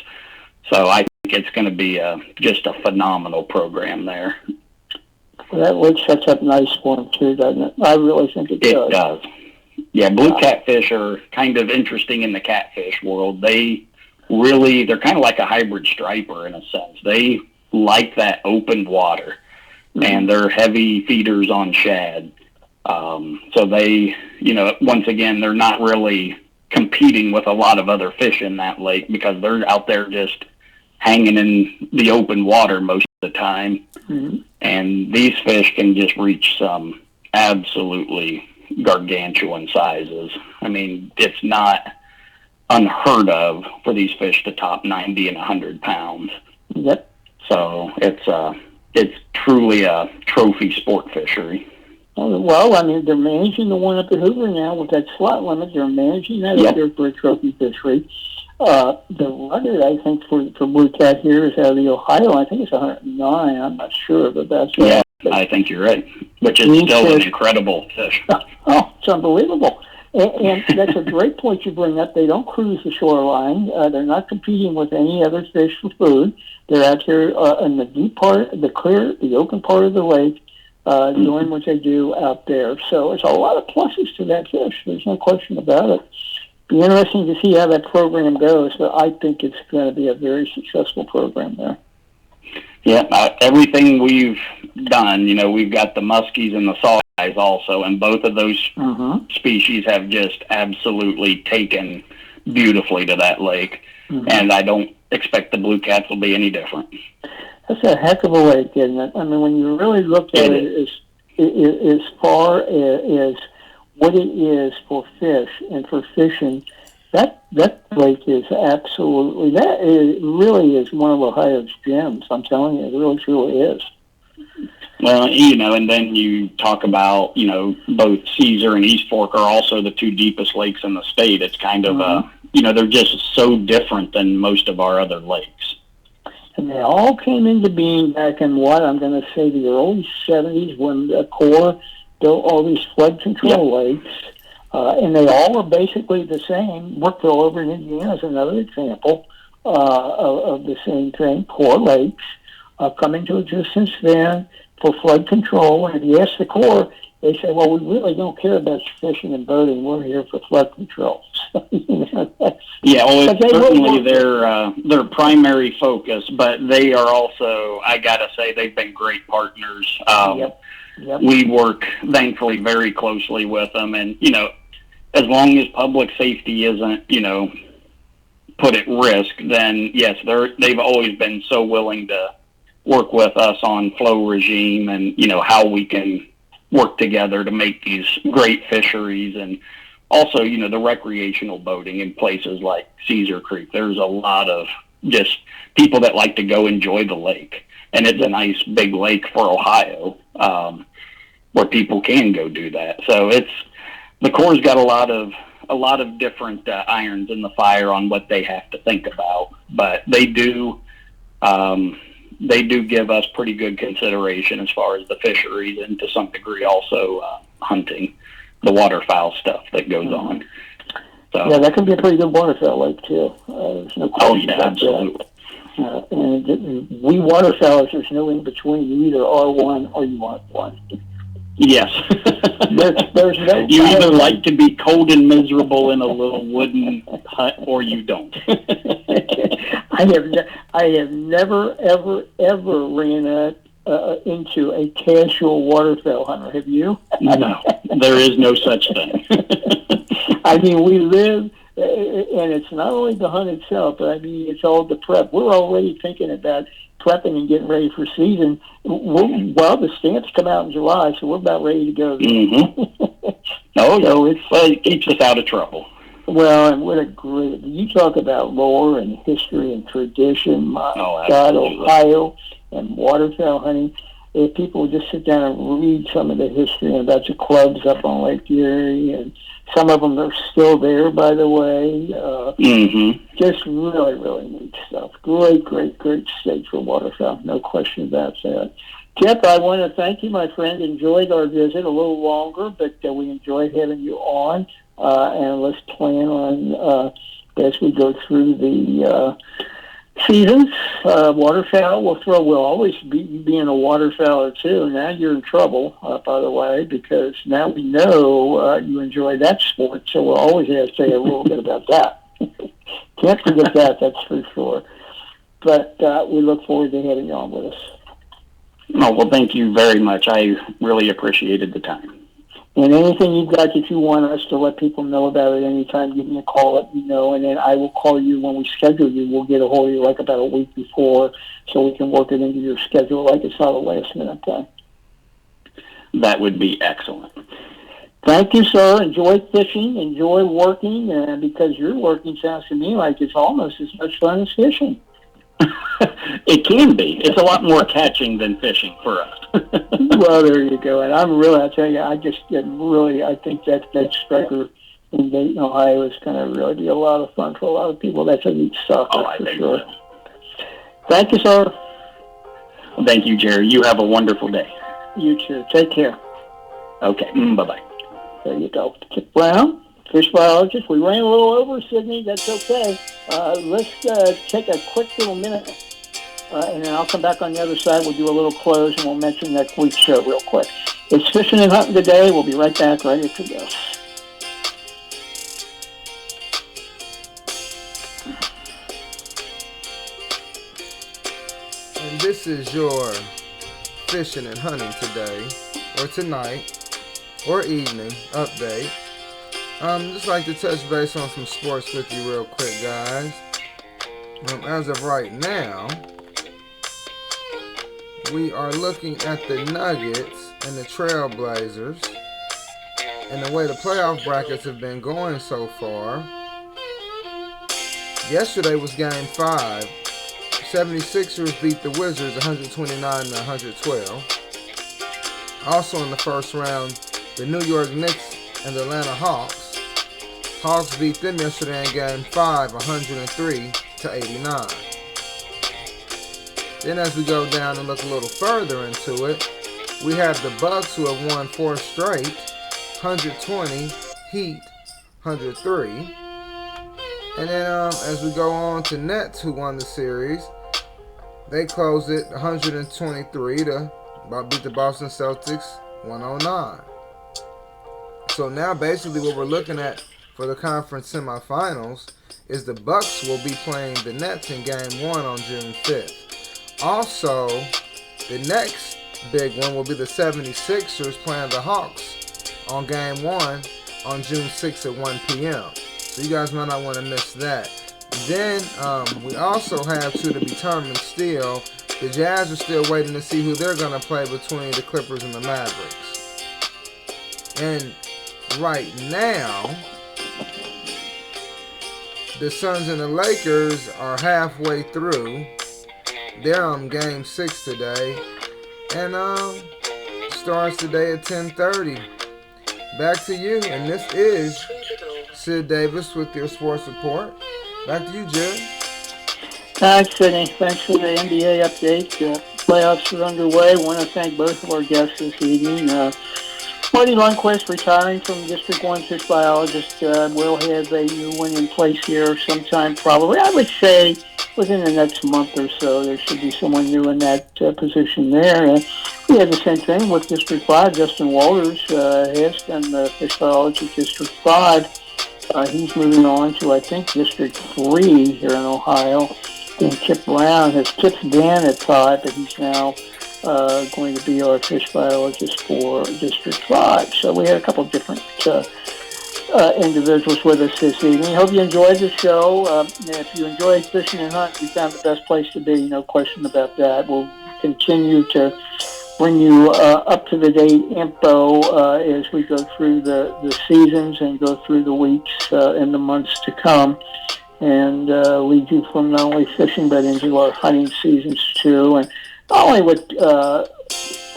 So I think it's going to be just a phenomenal program there. That lake sets up nice for them too, doesn't it? I really think it does. It does. Yeah, blue catfish are kind of interesting in the catfish world. They're kind of like a hybrid striper in a sense. They like that open water, and they're heavy feeders on shad. So they, once again, they're not really competing with a lot of other fish in that lake because they're out there just hanging in the open water most of the time. And these fish can just reach some absolutely gargantuan sizes. I mean, it's not unheard of for these fish to top 90 and 100 pounds. Yep. So it's truly a trophy sport fishery. Well, I mean, they're managing the one up at Hoover now with that slot limit. They're managing that up there for a trophy fishery. The record, I think, for blue cat here is out of the Ohio. I think it's 109. I'm not sure, but that's right. Yeah, I think you're right. Which is still an incredible fish. Oh, it's unbelievable. And that's a great point you bring up. They don't cruise the shoreline. They're not competing with any other fish for food. They're out there in the deep part, the open part of the lake, doing what they do out there. So it's a lot of pluses to that fish. There's no question about it. Be interesting to see how that program goes, but I think it's going to be a very successful program there. Yeah, everything we've done, we've got the muskies and the saugeyes also, and both of those species have just absolutely taken beautifully to that lake, and I don't expect the blue cats will be any different. That's a heck of a lake, isn't it? I mean, when you really look at it as far as what it is for fish and for fishing, that lake is absolutely, really is one of Ohio's gems. I'm telling you, it really truly is. Well, and then you talk about, both Caesar and East Fork are also the two deepest lakes in the state. It's kind of they're just so different than most of our other lakes. And they all came into being back in I'm going to say the early 70s when the Corps built all these flood control lakes. And they all are basically the same. Brookville over in Indiana is another example of the same thing. Corps lakes coming to existence then for flood control. And if you ask the Corps, they say, well, we really don't care about fishing and boating. We're here for flood control. It's certainly their primary focus, but they are also, I got to say, they've been great partners. We work, thankfully, very closely with them. And, as long as public safety isn't, put at risk, then, yes, they've always been so willing to work with us on flow regime and, how we can work together to make these great fisheries. And also, the recreational boating in places like Caesar Creek. There's a lot of just people that like to go enjoy the lake. And it's a nice big lake for Ohio, where people can go do that. So the Corps' got a lot of different irons in the fire on what they have to think about, but they do give us pretty good consideration as far as the fisheries and to some degree also hunting, the waterfowl stuff that goes on. So, yeah, that can be a pretty good waterfowl lake too. There's no question about absolutely. And we waterfowlers, there's no in between. You either are one or you aren't one. Yes. There's no. You either like to be cold and miserable in a little wooden hut, or you don't. I have never, ever ran into a casual waterfowl hunter. Have you? No, there is no such thing. I mean, we live, and it's not only the hunt itself, but I mean, it's all the prep. We're already thinking about prepping and getting ready for season. Well, the stamps come out in July, so we're about ready to go. Mm-hmm. Oh, yeah. Well, it keeps us out of trouble. Well, and what a great, you talk about lore and history and tradition. My God, absolutely. Ohio and waterfowl hunting. If people would just sit down and read some of the history about the clubs up on Lake Erie, and some of them are still there, by the way. Just really, really neat stuff. Great state for waterfowl. No question about that. Kip, I want to thank you, my friend. Enjoyed our visit a little longer, but we enjoyed having you on. And let's plan on, as we go through the seasons, waterfowl. We'll always be you being a waterfowler too. Now you're in trouble, by the way, because now we know you enjoy that sport. So we'll always have to say a little bit about that. Can't forget that. That's for sure. But we look forward to having you on with us. Oh, well, thank you very much. I really appreciated the time. And anything you've got that you want us to let people know about at any time, give me a call, let me know, and then I will call you when we schedule you. We'll get a hold of you like about a week before so we can work it into your schedule like it's not a last-minute thing. That would be excellent. Thank you, sir. Enjoy fishing. Enjoy working, because your working sounds to me like it's almost as much fun as fishing. It can be. It's a lot more catching than fishing for us. Well, there you go. And I tell you, I think that striker in Dayton, Ohio is going to really be a lot of fun for a lot of people. That's a neat stuff, for sure. So. Thank you, sir. Well, thank you, Jerry. You have a wonderful day. You too. Take care. Okay. Bye-bye. There you go. Kip Brown, fish biologist. We ran a little over, Sydney. That's okay. Let's take a quick little minute, and then I'll come back on the other side. We'll do a little close, and we'll mention next week's show real quick. It's Fishing and Hunting today. We'll be right back right after this. And this is your Fishing and Hunting today, or tonight, or evening update. Just like to touch base on some sports with you real quick, guys. As of right now, we are looking at the Nuggets and the Trailblazers, and the way the playoff brackets have been going so far. Yesterday was Game 5. 76ers beat the Wizards 129-112. Also in the first round, the New York Knicks and the Atlanta Hawks. Hawks beat them yesterday in Game 5, 103-89. Then as we go down and look a little further into it, we have the Bucks who have won 4 straight, 120, Heat, 103. And then as we go on to Nets who won the series, they closed it 123 to beat the Boston Celtics 109. So now basically what we're looking at for the conference semifinals is the Bucks will be playing the Nets in Game 1 on June 5th. Also, the next big one will be the 76ers playing the Hawks on Game 1 on June 6th at 1 p.m. So you guys might not want to miss that. Then we also have to be determined still. The Jazz are still waiting to see who they're going to play between the Clippers and the Mavericks. And right now, the Suns and the Lakers are halfway through. They're on Game 6 today. And starts today at 10:30. Back to you. And this is Sid Davis with your sports report. Back to you, Jim. Thanks, Sidney. Thanks for the NBA update. Playoffs are underway. I want to thank both of our guests this evening. Marty Lundquist, retiring from District 1 fish biologist, will have a new one in place here sometime probably. I would say within the next month or so, there should be someone new in that position there. And we had the same thing with District 5. Justin Walters has been the fish biologist at District 5. He's moving on to, I think, District 3 here in Ohio. And Kip Brown has Kip's been at 5, but he's now going to be our fish biologist for District 5. So we had a couple of different individuals with us this evening. Hope you enjoyed the show. If you enjoy fishing and hunting, you found the best place to be, no question about that. We'll continue to bring you up-to-the-date info as we go through the seasons and go through the weeks and the months to come, and lead you from not only fishing but into our hunting seasons too, and not only with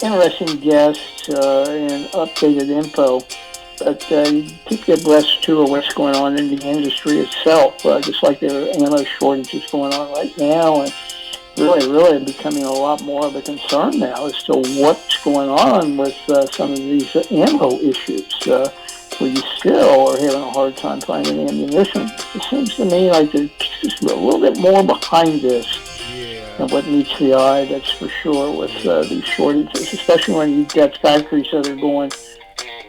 interesting guests and updated info, but keep you abreast too of what's going on in the industry itself, just like there are ammo shortages going on right now, and really becoming a lot more of a concern now as to what's going on with some of these ammo issues, where you still are having a hard time finding ammunition. It seems to me like there's just a little bit more behind this than what meets the eye, that's for sure, with these shortages, especially when you've got factories that are going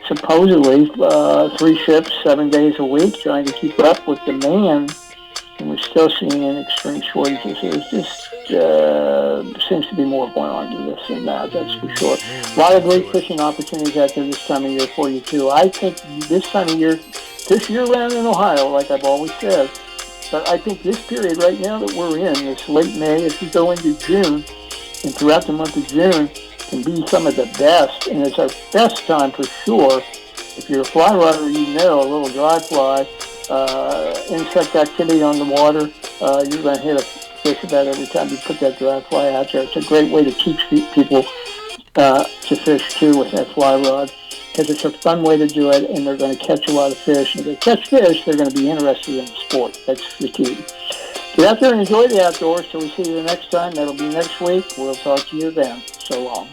supposedly 3 shifts, 7 days a week, trying to keep up with demand, and we're still seeing an extreme shortages. There's just seems to be more going on to this than that, that's for sure. A lot of great fishing opportunities out there this time of year for you too. I think this time of year, this year round in Ohio, like I've always said, but I think this period right now that we're in, this late May, as we go into June, and throughout the month of June, can be some of the best, and it's our best time for sure. If you're a fly rodder, you know a little dry fly, insect activity on the water, you're going to hit a fish about every time you put that dry fly out there. It's a great way to teach people to fish too with that fly rod, because it's a fun way to do it, and they're going to catch a lot of fish. And if they catch fish, they're going to be interested in the sport. That's the key. Get out there and enjoy the outdoors. Till we see you the next time. That'll be next week. We'll talk to you then. So long.